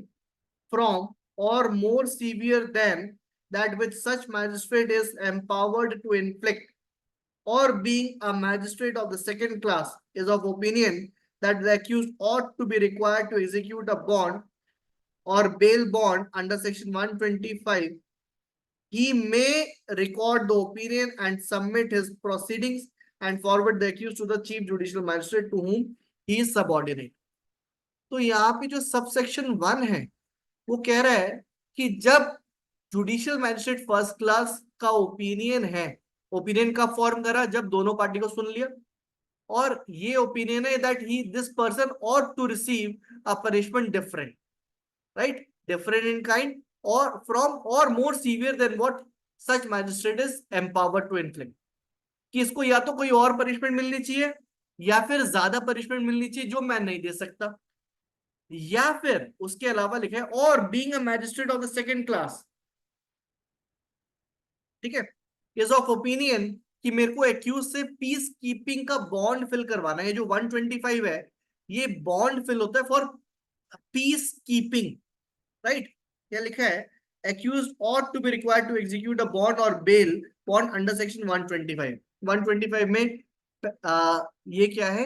from or more severe than that which such magistrate is empowered to inflict, or being a magistrate of the second class is of opinion that the accused ought to be required to execute a bond or bail bond under section 125, he may record the opinion and submit his proceedings and forward the accused to the chief judicial magistrate to whom he is subordinate. तो यहाँ पे जो सबसेक्शन 1 है वो कह रहा है कि जब जुडिशियल मैजिस्ट्रेट फर्स्ट क्लास का ओपिनियन है, ओपिनियन का फॉर्म करा जब दोनों पार्टी को सुन लिया, और ये ओपिनियन है that he this person ought to receive a punishment different, right, different in kind और फ्रॉम और more severe than what such magistrate is empowered to inflict, कि इसको या तो कोई और पनिशमेंट मिलनी चाहिए या फिर ज्यादा पनिशमेंट मिलनी चाहिए जो मैं नहीं दे सकता, या फिर उसके अलावा लिखा है और being a magistrate of the second class, ठीक है, इज ऑफ ओपिनियन कि मेरे को एक्यूज से पीस कीपिंग का बॉन्ड फिल करवाना है। ये जो 125 है ये बॉन्ड फिल होता है फॉर पीस कीपिंग, राइट। क्या लिखा है, accused ought to be required to execute a bond or bail bond under section 125। 125 में ये क्या है,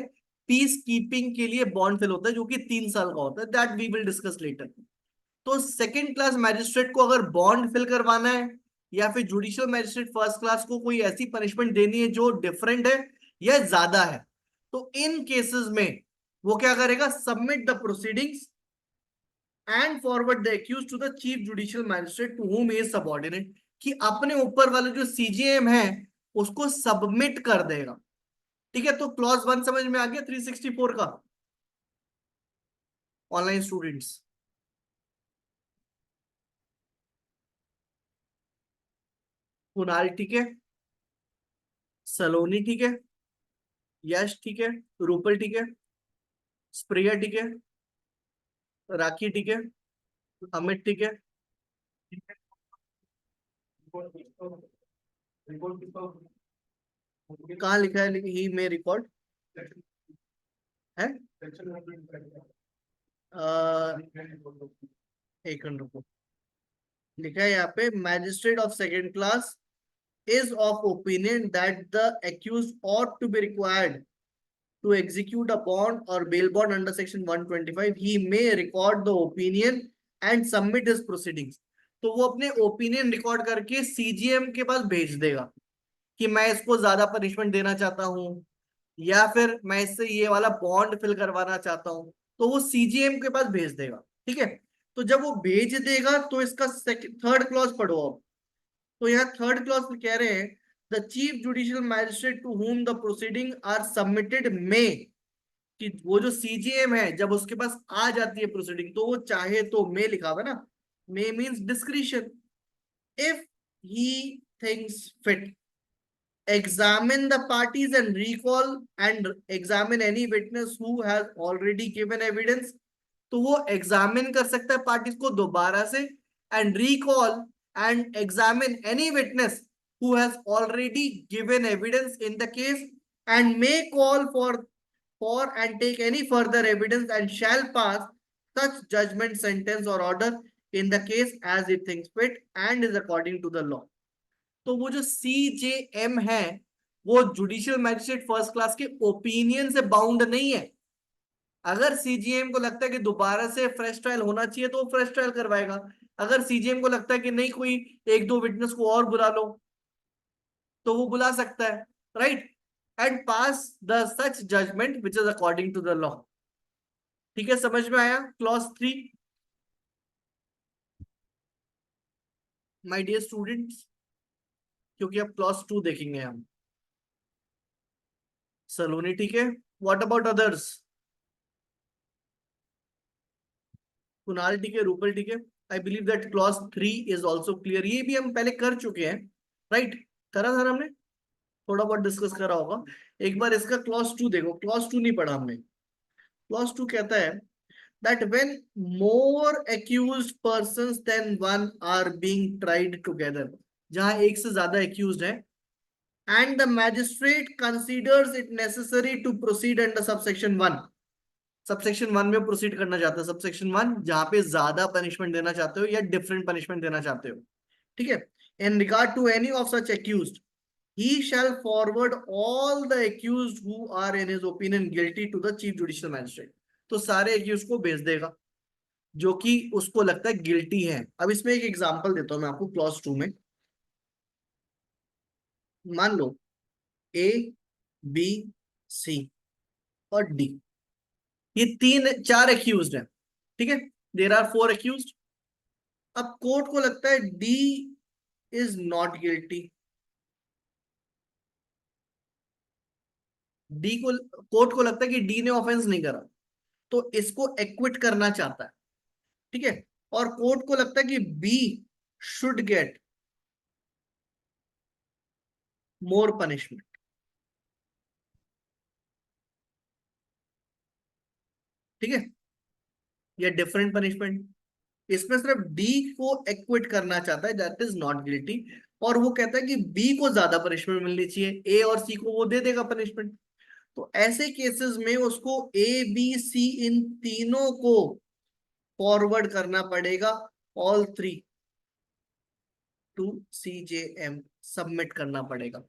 पीस कीपिंग के लिए बॉन्ड फिल होता है जो कि 3 साल का होता है, that we will discuss later. तो सेकंड क्लास मैजिस्ट्रेट को अगर बॉन्ड फिल करवाना है या फिर जुडिशियल मैजिस्ट्रेट फर्स्ट क्लास को कोई ऐसी पनिशमेंट देनी है जो डिफरेंट है या ज्यादा है, तो इन केसेस में वो क्या करेगा, submit the proceedings and forward the accused to the chief judicial magistrate to whom he is subordinate, कि अपने ऊपर वाले जो सीजीएम है उसको सबमिट कर देगा। ठीक है, तो क्लॉज 1 समझ में आ गया 364 का, ऑनलाइन स्टूडेंट्स। कुणाल ठीक है, सलोनी ठीक है, यश ठीक है, रूपल ठीक है, स्प्रिया ठीक है, राखी ठीक है, अमित ठीक है, कहाँ लिखा है ही मे रिकॉर्ड है, एक मिनट रुको, लिखा है यहाँ पे magistrate of second class is of opinion that the accused ought to be required to execute a bond or bail bond under section 125, he may record the opinion and submit his proceedings। तो वो अपने ओपिनियन रिकॉर्ड करके सीजीएम के पास भेज देगा कि मैं इसको ज्यादा पनिशमेंट देना चाहता हूँ या फिर मैं इससे ये वाला बॉन्ड फिल करवाना चाहता हूँ, तो वो सीजीएम के पास भेज देगा। ठीक है, तो जब वो भेज देगा तो इसका थर्ड क्लॉज पढ़ो अब। तो यहाँ थर्ड क्लॉज में कह रहे हैं the chief judicial magistrate to whom the proceeding are submitted में कि वो जो सीजीएम है जब उसके पास आ जाती है प्रोसीडिंग तो वो चाहे तो मे लिखा हुआ है ना, may means discretion, if he thinks fit examine the parties and recall and examine any witness who has already given evidence, तो वो एग्जामिन कर सकता है पार्टीज को दोबारा से, and recall and examine any witness who has already given evidence in the case, and may call for and take any further evidence and shall pass such judgment, sentence or order in the case as it thinks fit and is according to the law. तो वो जो CJM है वो जुडिशियल मैजिस्ट्रेट फर्स्ट क्लास के ओपिनियन से बाउंड नहीं है। अगर सीजीएम को लगता है कि दोबारा से फ्रेश ट्रायल होना चाहिए तो वो फ्रेश ट्रायल करवाएगा, अगर सीजीएम को लगता है कि नहीं कोई एक दो विटनेस को और बुला लो तो वो बुला सकता है, right, and pass the such judgment which is according to the law. ठीक है, समझ में आया क्लॉज 3 माय डियर स्टूडेंट्स, क्योंकि अब क्लॉज 2 देखेंगे हम। सलोनी ठीक है, व्हाट अबाउट अदर्स? कुणाल ठीक है, रूपल ठीक है। I believe that clause 3 is also clear. ये भी हम पहले कर चुके हैं, राइट, करा था हमने, थोड़ा बहुत डिस्कस करा होगा। एक बार इसका क्लॉज 2 देखो, क्लॉज 2 नहीं पढ़ा हमने। क्लॉज 2 कहता है that when more accused persons than one are being tried together, जहां एक से ज्यादा accused है, and the magistrate considers it necessary to proceed under subsection 1, subsection 1 में प्रोसीड करना चाहते हो, सबसेक्शन 1 जहां पे ज्यादा पनिशमेंट देना चाहते हो या डिफरेंट पनिशमेंट देना चाहते हो, ठीक है, in regard to any of such accused he shall forward all the accused who are in his opinion guilty to the chief judicial magistrate, तो सारे accused को भेज देगा जो कि उसको लगता है गिल्टी है। अब इसमें एक एग्जांपल देता हूं मैं आपको क्लॉज 2 में। मान लो ए बी सी और डी, ये तीन चार एक्यूज्ड हैं, ठीक है, देयर आर 4 एक्यूज्ड। अब कोर्ट को लगता है D is not guilty, D को, कोर्ट को लगता है कि डी ने ऑफेंस नहीं करा तो इसको एक्विट करना चाहता है, ठीक है, और कोर्ट को लगता है कि B should get more punishment, ठीक है, या डिफरेंट पनिशमेंट। इसमें सिर्फ डी को एक्विट करना चाहता है, दैट इज नॉट गिल्टी, और वो कहता है कि बी को ज्यादा पनिशमेंट मिलनी चाहिए, ए और सी को वो दे देगा पनिशमेंट। तो ऐसे केसेस में उसको ए बी सी इन तीनों को फॉरवर्ड करना पड़ेगा, ऑल 3 टू सीजेएम, सबमिट करना पड़ेगा।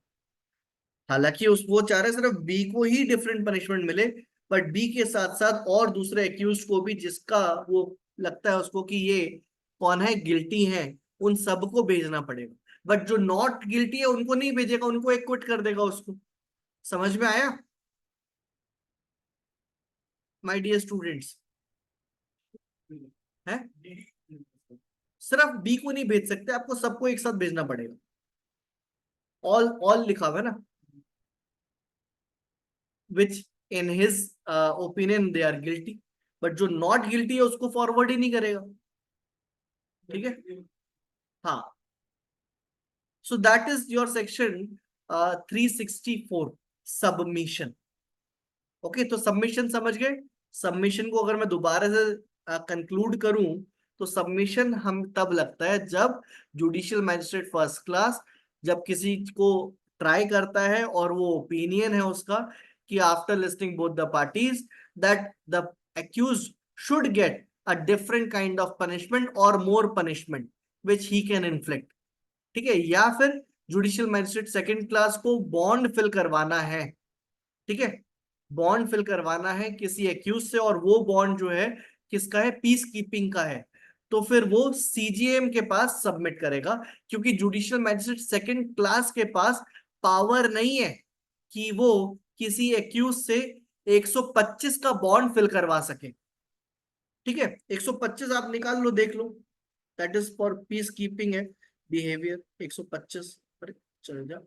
हालांकि उस वो चाह रहे सिर्फ बी को ही डिफरेंट पनिशमेंट मिले, बट बी के साथ साथ और दूसरे एक्यूज को भी जिसका वो लगता है उसको कि ये कौन है गिल्टी है, उन सबको भेजना पड़ेगा, बट जो नॉट गिल्टी है उनको नहीं भेजेगा, उनको एक्विट कर देगा उसको। समझ में आया माय डियर स्टूडेंट्स? है, सिर्फ बी को नहीं भेज सकते, आपको सबको एक साथ भेजना पड़ेगा। ऑल ऑल लिखा हुआ है ना, which in his opinion they are guilty, but जो नॉट गिल्टी है उसको फॉरवर्ड ही नहीं करेगा, ठीक है। हाँ, so that is your section 364 submission. Okay, तो सबमिशन समझ गए। सबमिशन को अगर मैं दोबारा से कंक्लूड करूं तो सबमिशन हम तब लगता है जब जुडिशियल मैजिस्ट्रेट फर्स्ट क्लास जब किसी को ट्राई करता है और वो ओपिनियन है उसका कि after listing both the parties that the accused should get a different kind of punishment और more punishment which he can inflict, ठीक है, या फिर जुडिशियल मैजिस्ट्रेट सेकंड क्लास को बॉन्ड फिल करवाना है, ठीक है, बॉन्ड फिल करवाना है किसी एक्यूज से और वो बॉन्ड जो है किसका है, पीस कीपिंग का है, तो फिर वो सीजीएम के पास सबमिट करेगा, क्योंकि जुडिशियल मैजिस्ट्रेट सेकंड क्लास के पास पावर नहीं है कि वो किसी एक्यूज से 125 का बॉन्ड फिल करवा सके, ठीक है, 125 आप निकाल लो, देख लो, that is for peace keeping है बिहेवियर 125। अरे चल जा,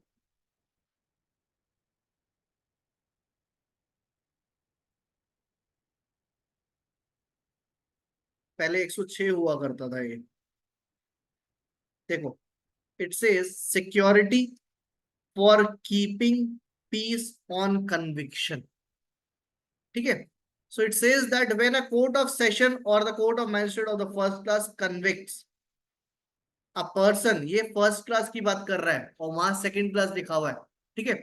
पहले 106 हुआ करता था ये। देखो, it says security for keeping peace on conviction. ठीक है, so it says that when a court of session or the court of magistrate of the first class convicts a person, ये फर्स्ट क्लास की बात कर रहा है और वहां सेकंड क्लास लिखा हुआ है। ठीक है,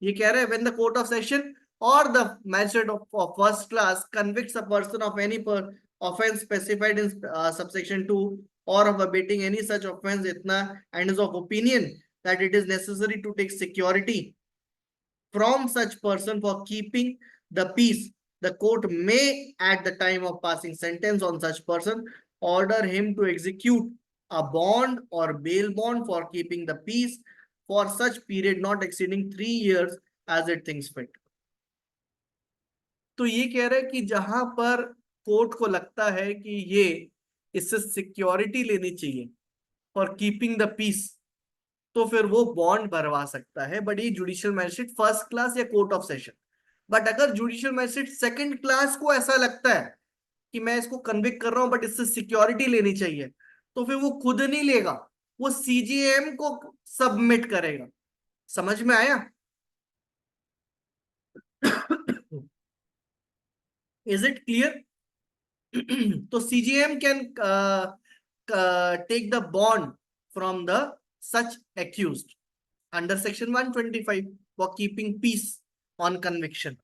ये कह रहा है when the court of session or the magistrate of first class convicts a person of any offense specified in subsection 2 or of abating any such offense itna and is of opinion that it is necessary to take security from such person for keeping the peace, the court may at the time of passing sentence on such person order him to execute a bond or bail bond for keeping the peace for such period not exceeding 3 years as it thinks fit। तो ये कह रहे हैं कि जहां पर कोर्ट को लगता है कि ये इससे सिक्योरिटी लेनी चाहिए फॉर कीपिंग द पीस, तो फिर वो बॉन्ड भरवा सकता है, बट ये जुडिशियल मैजिस्ट्रेट फर्स्ट क्लास या कोर्ट ऑफ सेशन। बट अगर जुडिशियल मैजिस्ट्रेट सेकंड क्लास को ऐसा लगता है कि मैं इसको कन्विक्ट कर रहा हूं बट इससे सिक्योरिटी लेनी चाहिए, तो फिर वो खुद नहीं लेगा, वो सीजीएम को सबमिट करेगा। समझ में आया? Is it clear? तो CGM can take the bond from the such accused under section 125 for keeping peace on conviction.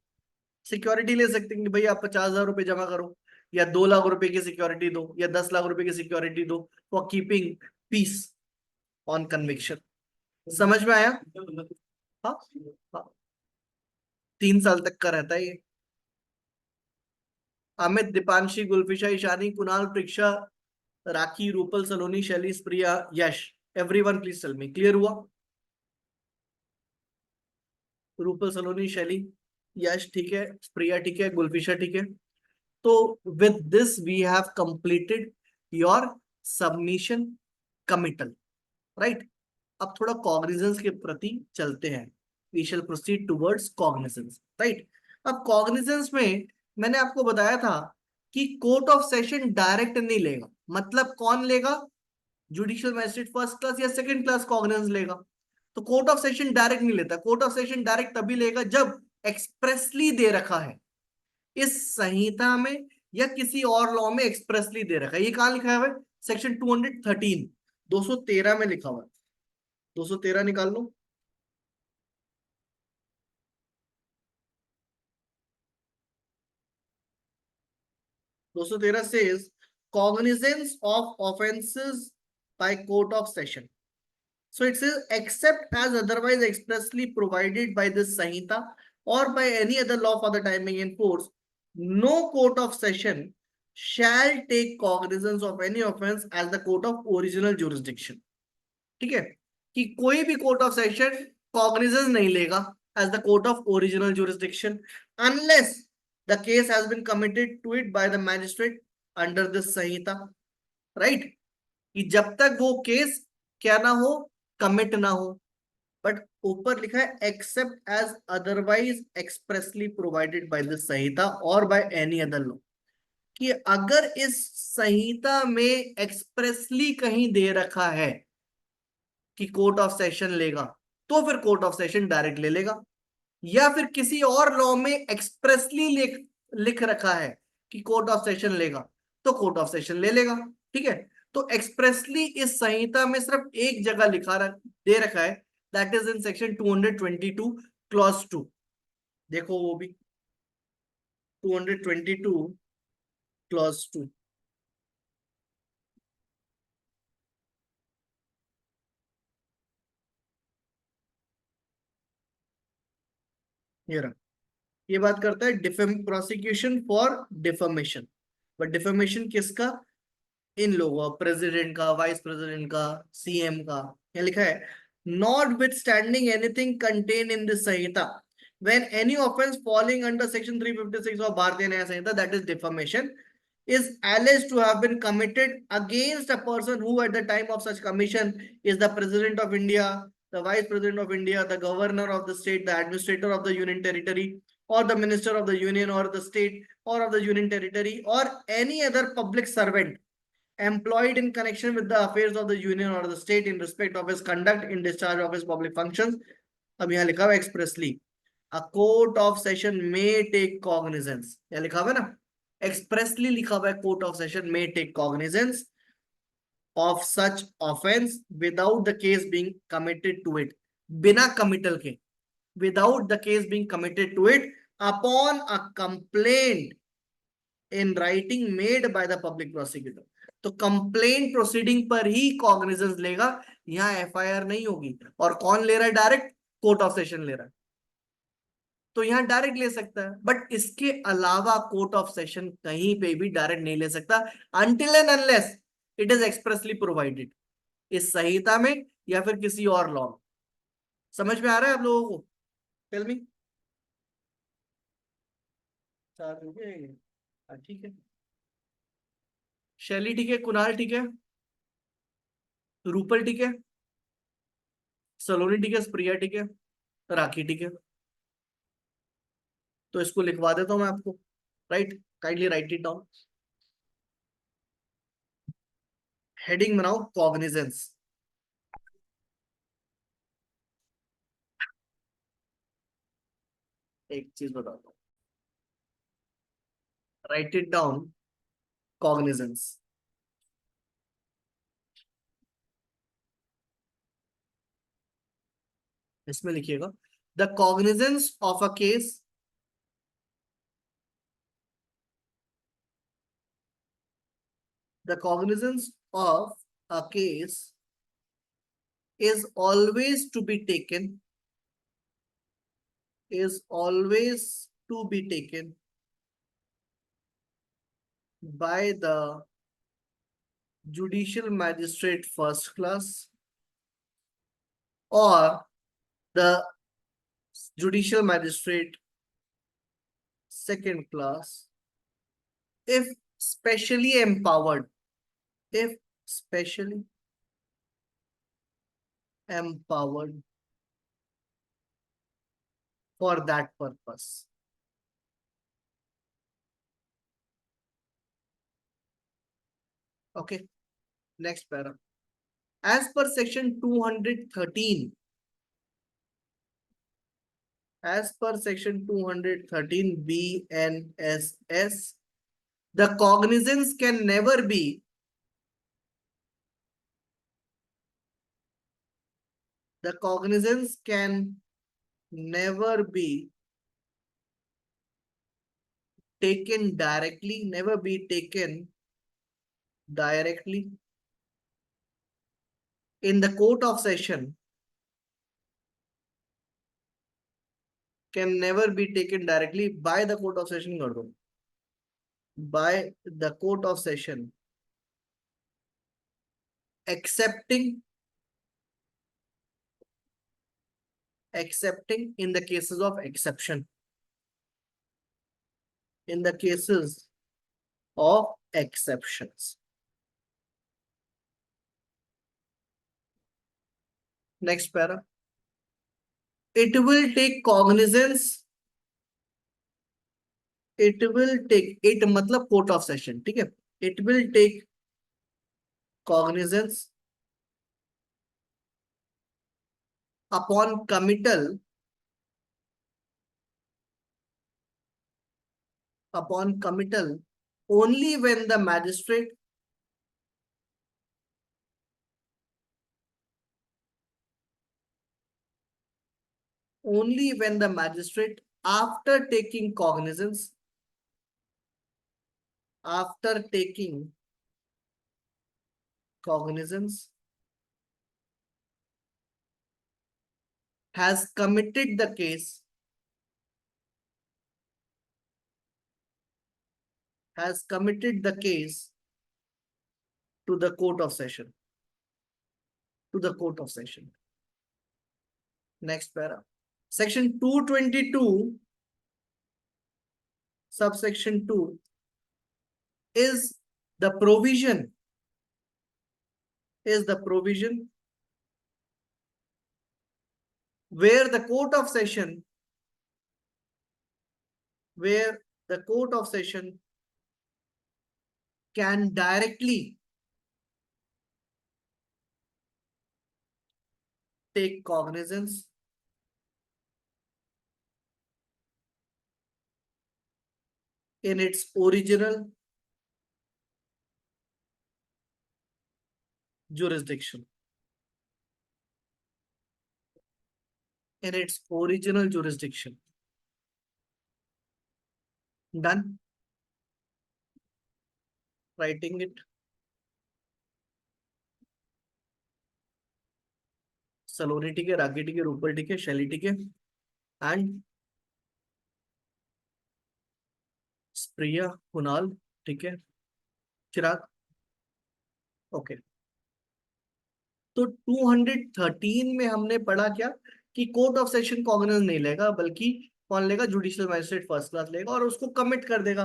Security ले सकते हैं कि भाई आप 50,000 रुपए जमा करो, या 2 लाख रुपए की सिक्योरिटी दो, या 10 लाख रुपए की सिक्योरिटी दो for keeping peace on conviction. समझ में आया? हाँ, हाँ, 3 साल तक का रहता है ये। अमित, दीपांशी, गुलफिशा, ईशानी, कुणाल, प्रीक्षा, राखी, Rupal, Saloni, Shaili, Priya, Yash, everyone please tell me, clear हुआ? रूपल, सलोनी, शैली, यश ठीक है, प्रिया ठीक है, गुलफिशा ठीक है। तो with this we have completed your submission committal, right? अब थोड़ा कॉग्निजेंस के प्रति चलते हैं। We shall proceed towards cognizance, right? अब कॉग्निजेंस में मैंने आपको बताया था कि कोर्ट ऑफ सेशन डायरेक्ट नहीं लेगा। मतलब कौन लेगा? जुडिशियल मैजिस्ट्रेट फर्स्ट क्लास या सेकंड क्लास कॉग्निजेंस लेगा। तो कोर्ट ऑफ सेशन डायरेक्ट नहीं लेता। कोर्ट ऑफ सेशन डायरेक्ट तभी लेगा जब एक्सप्रेसली दे रखा है इस संहिता में या किसी और लॉ में, एक्सप्रेसली दे रखा है। ये कहां लिखा है? सेक्शन 213, 213 में लिखा हुआ है। 213 निकाल लो। 213 says cognizance of offenses by court of session. So it says except as otherwise expressly provided by this Sanhita or by any other law for the time being in force, no court of session shall take cognizance of any offense as the court of original jurisdiction. ठीक है, कि कोई भी कोर्ट ऑफ सेशन कॉग्निजेंस नहीं लेगा as the court of original jurisdiction unless the case has been committed to it by the magistrate under this Samhita, right? कि जब तक वो केस क्या ना हो, कमिट ना हो। बट ऊपर लिखा है except as otherwise expressly provided by this संहिता और बाय एनी अदर लॉ, कि अगर इस संहिता में एक्सप्रेसली कहीं दे रखा है कि कोर्ट ऑफ सेशन लेगा, तो फिर कोर्ट ऑफ सेशन डायरेक्ट ले लेगा। या फिर किसी और लॉ में एक्सप्रेसली लिख रखा है कि कोर्ट ऑफ सेशन लेगा, तो कोर्ट ऑफ सेशन ले लेगा। ठीक है, तो एक्सप्रेसली इस संहिता में सिर्फ एक जगह दे रखा है, that is in section 222 clause 2। देखो वो भी 222 क्लॉज 2। ये बात करता है prosecution for defamation. But defamation किसका? इन लोगों, प्रेसिडेंट का, वाइस प्रेसिडेंट का, सीएम का। यहाँ लिखा है not with standing anything contain in this Samhita when any offense falling under section 356 of Bharatiya Nyaya Sanhita, that is defamation, is alleged to have been committed against a person who at the time of such commission is the president of India, the vice president of India, the governor of the state, the administrator of the union territory, or the minister of the union or the state or of the union territory or any other public servant employed in connection with the affairs of the union or the state in respect of his conduct in discharge of his public functions. अब यहाँ लिखा हुआ expressly a court of session may take cognizance. यहाँ लिखा हुआ है ना, expressly लिखा हुआ है court of session may take cognizance of such offense without the case being committed to it. बिना committal के, without the case being committed to it, upon a complaint in writing made by the public prosecutor. तो कंप्लेंट प्रोसीडिंग पर ही कॉग्निजेंस लेगा, यहाँ एफआईआर नहीं होगी. और कौन ले रहा है डायरेक्ट? कोर्ट ऑफ सेशन ले रहा है, तो यहाँ डायरेक्ट ले सकता है. बट इसके अलावा कोर्ट ऑफ सेशन कहीं पे भी डायरेक्ट नहीं ले सकता until and unless it is expressly provided, इस संहिता में या फिर किसी और लॉ में. समझ में आ रहा है आप लोगों को? Tell me. ठीक है. शैली ठीक है, कुणाल ठीक है, रूपल ठीक है, सलोनी ठीक है, प्रिया ठीक है, राखी ठीक है. तो इसको लिखवा देता हूं मैं आपको. Right, kindly right it down. Heading बनाओ कॉग्निजेंस. एक चीज बताता हूं, राइट इट डाउन कॉग्निजेंस. इसमें लिखिएगा the cognizance of a case, the cognizance of a case is always to be taken, is always to be taken by the judicial magistrate first class or the judicial magistrate second class if specially empowered, if specially empowered for that purpose. Okay, next para. As per section 213, as per section 213 BNSS, the cognizance can never be, the cognizance can never be taken directly, never be taken directly in the court of session, can never be taken directly by the court of session, by the court of session, excepting in the cases of exception, in the cases of exceptions. Next para. It will take cognizance, it will take, it मतलब court of session, ठीक है. It will take cognizance upon committal, upon committal only when the magistrate after taking cognizance, after taking cognizance has committed the case, has committed the case to the court of session, to the court of session. Next para. Section 222 subsection 2 is the provision, is the provision where the court of session where the court of session can directly take cognizance in its original jurisdiction. In its original jurisdiction. Done. Writing it. सलोनी ठीक है, रागी ठीक है, रूपल ठीक है, शैली ठीक है, एंड प्रिया, कुणाल ठीक है, चिराग। ओके, तो 213 में हमने पढ़ा क्या कि कोर्ट ऑफ सेशन कॉग्निजेंस नहीं लेगा, बल्कि कौन लेगा? जुडिशियल मैजिस्ट्रेट फर्स्ट क्लास लेगा और उसको कमिट कर देगा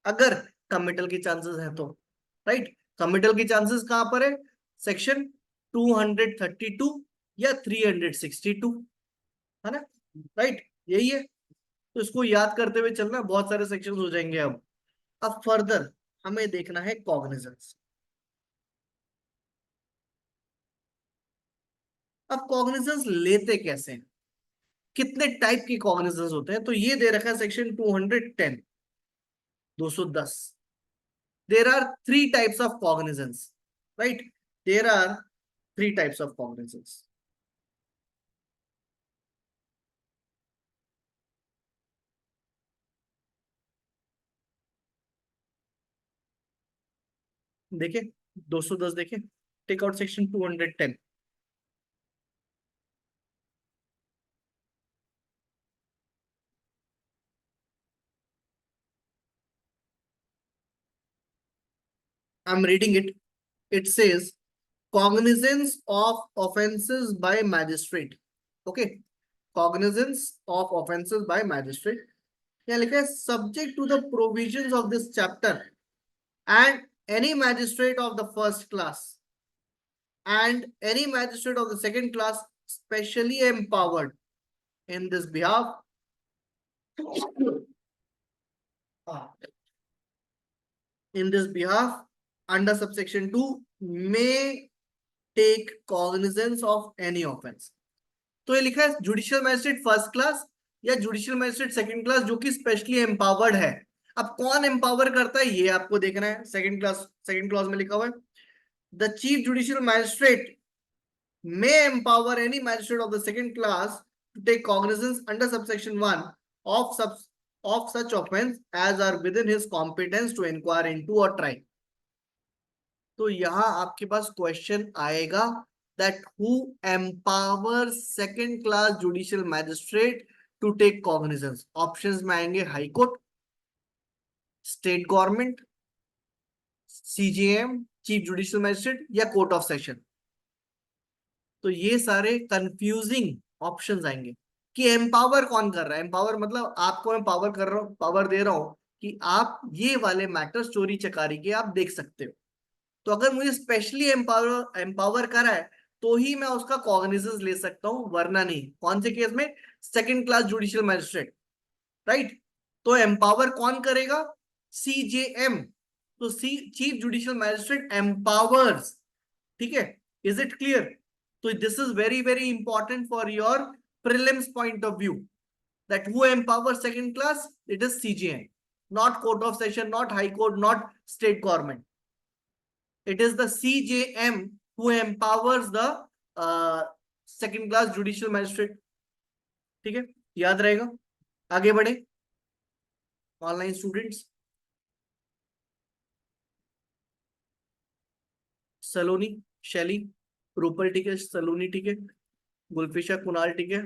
अगर कमिटल के चांसेस है तो। राइट, कमिटल के चांसेस कहां पर है? सेक्शन 232 या 362, है ना? राइट, यही है। तो इसको याद करते हुए चलना, बहुत सारे सेक्शंस हो जाएंगे। अब फर्दर हमें देखना है कॉग्निजेंस। अब कॉग्निजेंस लेते कैसे हैं, कितने टाइप की कॉग्निजेंस होते हैं, तो ये दे रखा है section 210, 210। There are three types of cognizance, right? There are three types of cognizance. देखे 210, देखे, take out section 210। I'm reading it. It says cognizance of offenses by magistrate. Okay, cognizance of offenses by magistrate. Yeah, लिखा है subject to the provisions of this chapter and any magistrate of the first class and any magistrate of the second class specially empowered in this behalf under subsection 2 may take cognizance of any offense. तो ये लिखा है जुडिशियल मैजिस्ट्रेट फर्स्ट क्लास या जुडिशियल मैजिस्ट्रेट सेकंड क्लास जो कि स्पेशली एम्पावर्ड है। अब कौन एम्पावर करता है ये आपको देखना है। सेकंड क्लॉज में लिखा हुआ है the chief judicial magistrate may empower any magistrate of the second class to take cognizance under subsection 1 of such offense as are within his competence to inquire into or try. तो यहां आपके पास क्वेश्चन आएगा that who empowers second class judicial magistrate to take cognizance. Options में आएंगे high court, state government, CJM, chief judicial magistrate या कोर्ट ऑफ सेशन। तो ये सारे कंफ्यूजिंग ऑप्शंस आएंगे कि एम्पावर कौन कर रहा है। एम्पावर मतलब आपको मैं पावर कर रहा हूं, पावर दे रहा हूं कि आप ये वाले मैटर्स चोरी चकारी के आप देख सकते हो। तो अगर मुझे स्पेशली एम्पावर करा है तो ही मैं उसका कॉग्निजेंस ले सकता हूं, वरना नहीं। कौन से केस में? Second class judicial magistrate, right? तो एम्पावर कौन करेगा? सीजेएम। तो चीफ जुडिशियल मैजिस्ट्रेट एम्पावर्स। ठीक है, इज इट क्लियर? तो this is very very important for your prelims point of view that who empowers second class, it is CJM, not court of session, not high court, not state government. It is the CJM who empowers the second class judicial magistrate. ठीक है, याद रहेगा। आगे बढ़े ऑनलाइन स्टूडेंट्स। सलोनी, शैली, रूपल ठीक है, सलोनी ठीक है, गुलफिशा, कुणाल ठीक है।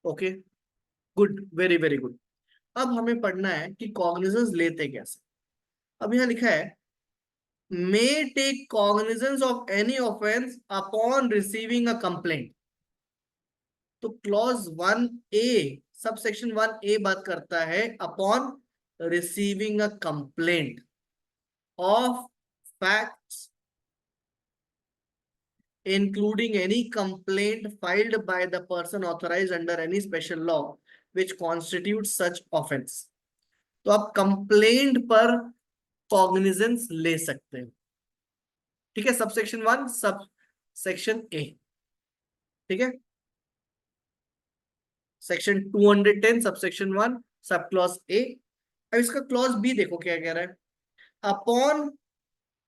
Okay, good, very very good. अब हमें पढ़ना है कि कॉग्निजेंस लेते कैसे। अब यहाँ लिखा है may take cognizance of any offense upon receiving a complaint. तो क्लॉज 1A सबसेक्शन 1A बात करता है upon receiving a complaint of facts including any complaint filed by the person authorized under any special law which constitutes such offense. तो आप कंप्लेंट पर कॉग्निजेंस ले सकते हैं। ठीक है, सबसेक्शन 1 सब सेक्शन ए। ठीक है, section 210 subsection 1 sub clause A. अब इसका क्लॉज बी देखो क्या कह रहा है। Upon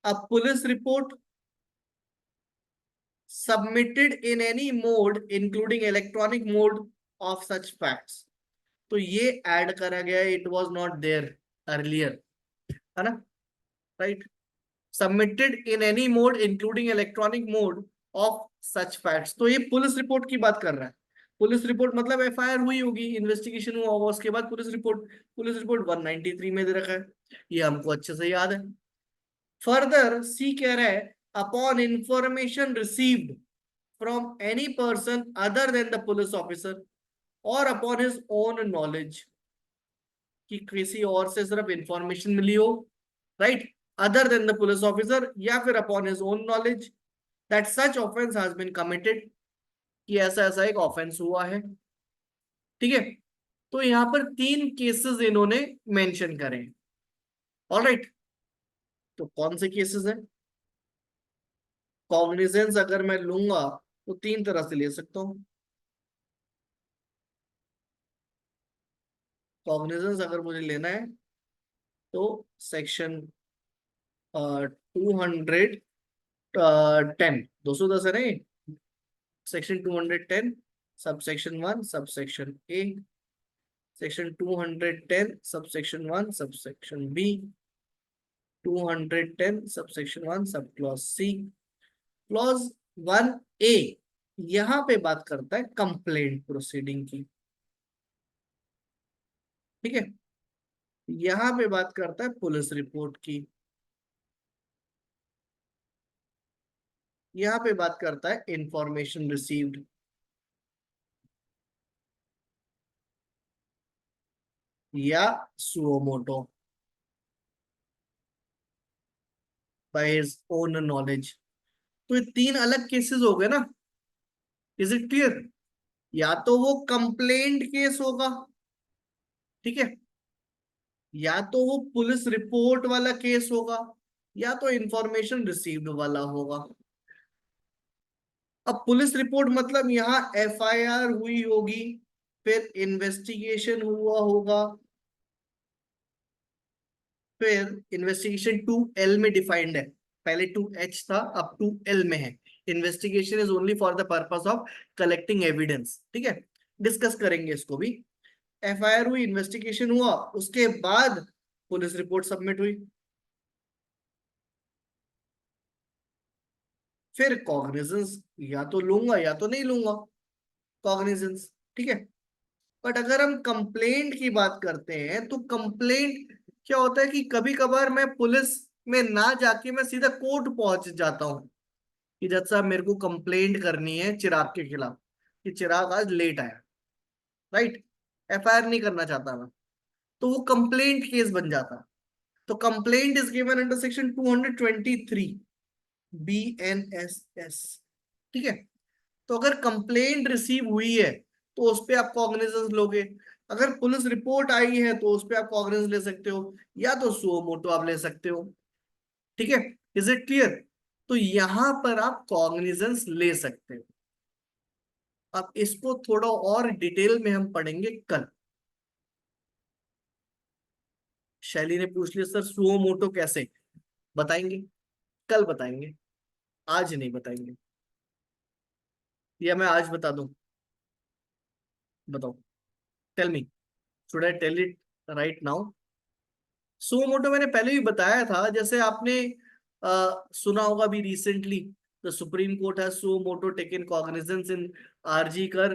a police report submitted in any mode including electronic mode of such facts। तो ये ऐड करा गया है, it was not there earlier, है ना, right. Submitted in any mode including electronic mode of such facts, तो ये पुलिस रिपोर्ट की बात कर रहा है। पुलिस रिपोर्ट मतलब एफआईआर हुई होगी, इन्वेस्टिगेशन हुआ होगा, उसके बाद पुलिस रिपोर्ट 193 में दे रखा है, ये हमको अच्छे से याद है। फर्दर सी कह रहा है upon information received from any person other than the police officer or upon his own knowledge, कि किसी और से सिर्फ इंफॉर्मेशन मिली हो, right, other than the police officer, या फिर upon his own knowledge that such offence has been committed, कि ऐसा ऐसा एक ऑफेंस हुआ है। ठीक है, तो यहां पर 3 केसेस इन्होंने मेंशन करे हैं। ऑलराइट, तो कौन से केसेस हैं? कॉग्निजेंस अगर मैं लूंगा तो 3 तरह से ले सकता हूं। कॉग्निजेंस अगर मुझे लेना है तो सेक्शन 210, 210 है नहीं, section 210 sub section 1 sub section A, section 210 sub section 1 sub section B, 210 sub section 1 sub clause C. Clause 1A यहां पे बात करता है कंप्लेंट प्रोसीडिंग की। ठीक है, यहां पे बात करता है पुलिस रिपोर्ट की, यहां पे बात करता है इंफॉर्मेशन रिसीव्ड या suo motu by his own knowledge. तो ये 3 अलग केसेस हो गए ना, इज इट क्लियर? या तो वो कंप्लेंट केस होगा, ठीक है, या तो वो पुलिस रिपोर्ट वाला केस होगा, या तो इंफॉर्मेशन रिसीव्ड वाला होगा। अब पुलिस रिपोर्ट मतलब यहाँ एफआईआर हुई होगी, फिर इन्वेस्टिगेशन हुआ होगा, फिर इन्वेस्टिगेशन 2L में डिफाइंड है, पहले 2H था अब 2L में है। Investigation is only for the purpose of collecting evidence. ठीक है, डिस्कस करेंगे इसको भी। एफआईआर हुई, इन्वेस्टिगेशन हुआ, उसके बाद पुलिस रिपोर्ट सबमिट हुई, फिर कॉग्निजेंस या तो लूंगा या तो नहीं लूंगा कॉग्निजेंस। ठीक है, बट अगर हम कंप्लेंट की बात करते हैं तो कंप्लेंट क्या होता है कि कभी कभार मैं पुलिस में ना जाके मैं सीधा कोर्ट पहुंच जाता हूँ कि जज साहब मेरे को कंप्लेंट करनी है चिराग के खिलाफ कि चिराग आज लेट आया, राइट, एफआईआर नहीं करना चाहता मैं, तो वो कंप्लेंट केस बन जाता है। तो complaint is given under section 223 BNSS। ठीक है, तो अगर कंप्लेंट रिसीव हुई है तो उस पे आप कॉग्निजेंस लोगे, अगर पुलिस रिपोर्ट आई है तो उस पे आप कॉग्निजेंस ले सकते हो, या तो सुओ मोटो आप ले सकते हो। ठीक है, इज इट क्लियर? तो यहां पर आप कॉग्निजेंस ले सकते हो। अब इसको थोड़ा और डिटेल में हम पढ़ेंगे कल। शैली ने पूछ लिया सर सुओ मोटो कैसे, बताएंगे, कल बताएंगे, आज नहीं बताएंगे, या मैं आज बता दूं? बताओ, tell me, should I tell it right now? सुमो मोटो मैंने पहले भी बताया था, जैसे आपने सुना होगा भी recently the supreme court has suo motu taken cognizance in RG Kar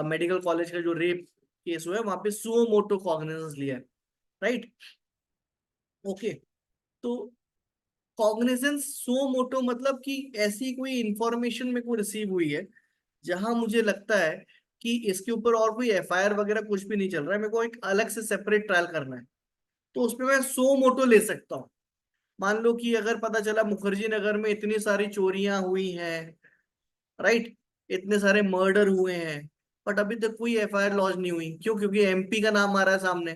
medical college का जो रेप केस हुआ है वहां पे सुमो मोटो कॉग्निजेंस लिया है, राइट। ओके, तो कॉग्निजेंस सुमो मोटो मतलब कि ऐसी कोई इंफॉर्मेशन मेरे को रिसीव हुई है जहां मुझे लगता है कि इसके ऊपर और कोई एफआईआर वगैरह कुछ भी नहीं चल रहा है, मेरे को एक अलग से सेपरेट ट्रायल करना है, तो उसपे मैं सो मोटो ले सकता हूँ। मान लो कि अगर पता चला मुखर्जी नगर में इतनी सारी चोरियां हुई हैं, राइट, इतने सारे मर्डर हुए हैं, बट अभी तक कोई एफआईआर लॉन्च नहीं हुई, क्यों? क्योंकि एमपी का नाम आ रहा है सामने,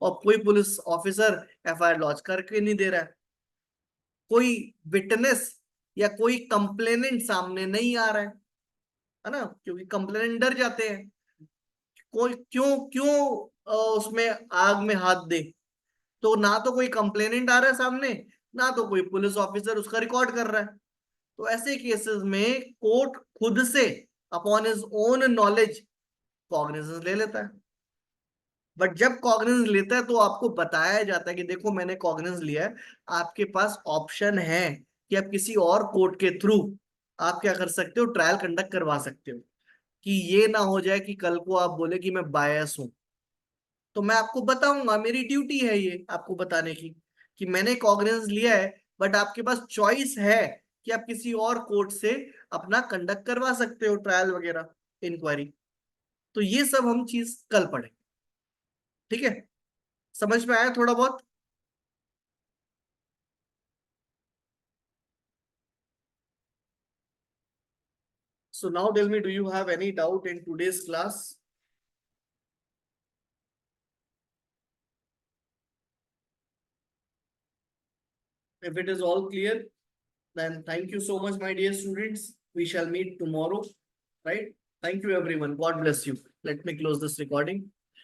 और कोई पुलिस ऑफिसर एफआईआर लॉन्च करके नहीं दे रहा है, कोई विटनेस या कोई कंप्लेनेंट सामने नहीं आ रहा है ना, क्योंकि कंप्लेनेंट डर जाते हैं। कोई क्यों क्यों उसमें आग में हाथ दे, तो ना तो कोई कंप्लेनेंट आ रहा है सामने, ना तो कोई पुलिस ऑफिसर उसका रिकॉर्ड कर रहा है। तो ऐसे केसेस में कोर्ट खुद से upon his own knowledge cognizance ले लेता है। बट जब कॉग्निजेंस लेता है तो आपको बताया जाता है कि देखो मैंने कॉग्निजेंस लिया है, आपके पास ऑप्शन है कि आप किसी और कोर्ट के थ्रू आप क्या कर सकते हो, ट्रायल कंडक्ट करवा सकते हो, कि ये ना हो जाए कि कल को आप बोले कि मैं बायस हूं। तो मैं आपको बताऊंगा, मेरी ड्यूटी है ये आपको बताने की कि मैंने कॉग्निजेंस लिया है, बट आपके पास चॉइस है कि आप किसी और कोर्ट से अपना कंडक्ट करवा सकते हो ट्रायल वगैरह, इंक्वायरी। तो ये सब हम चीज कल पढ़ेंगे, ठीक है? समझ में आया थोड़ा बहुत? So now tell me, do you have any doubt in today's class? If it is all clear, then thank you so much, my dear students. We shall meet tomorrow, right? Thank you, everyone. God bless you. Let me close this recording.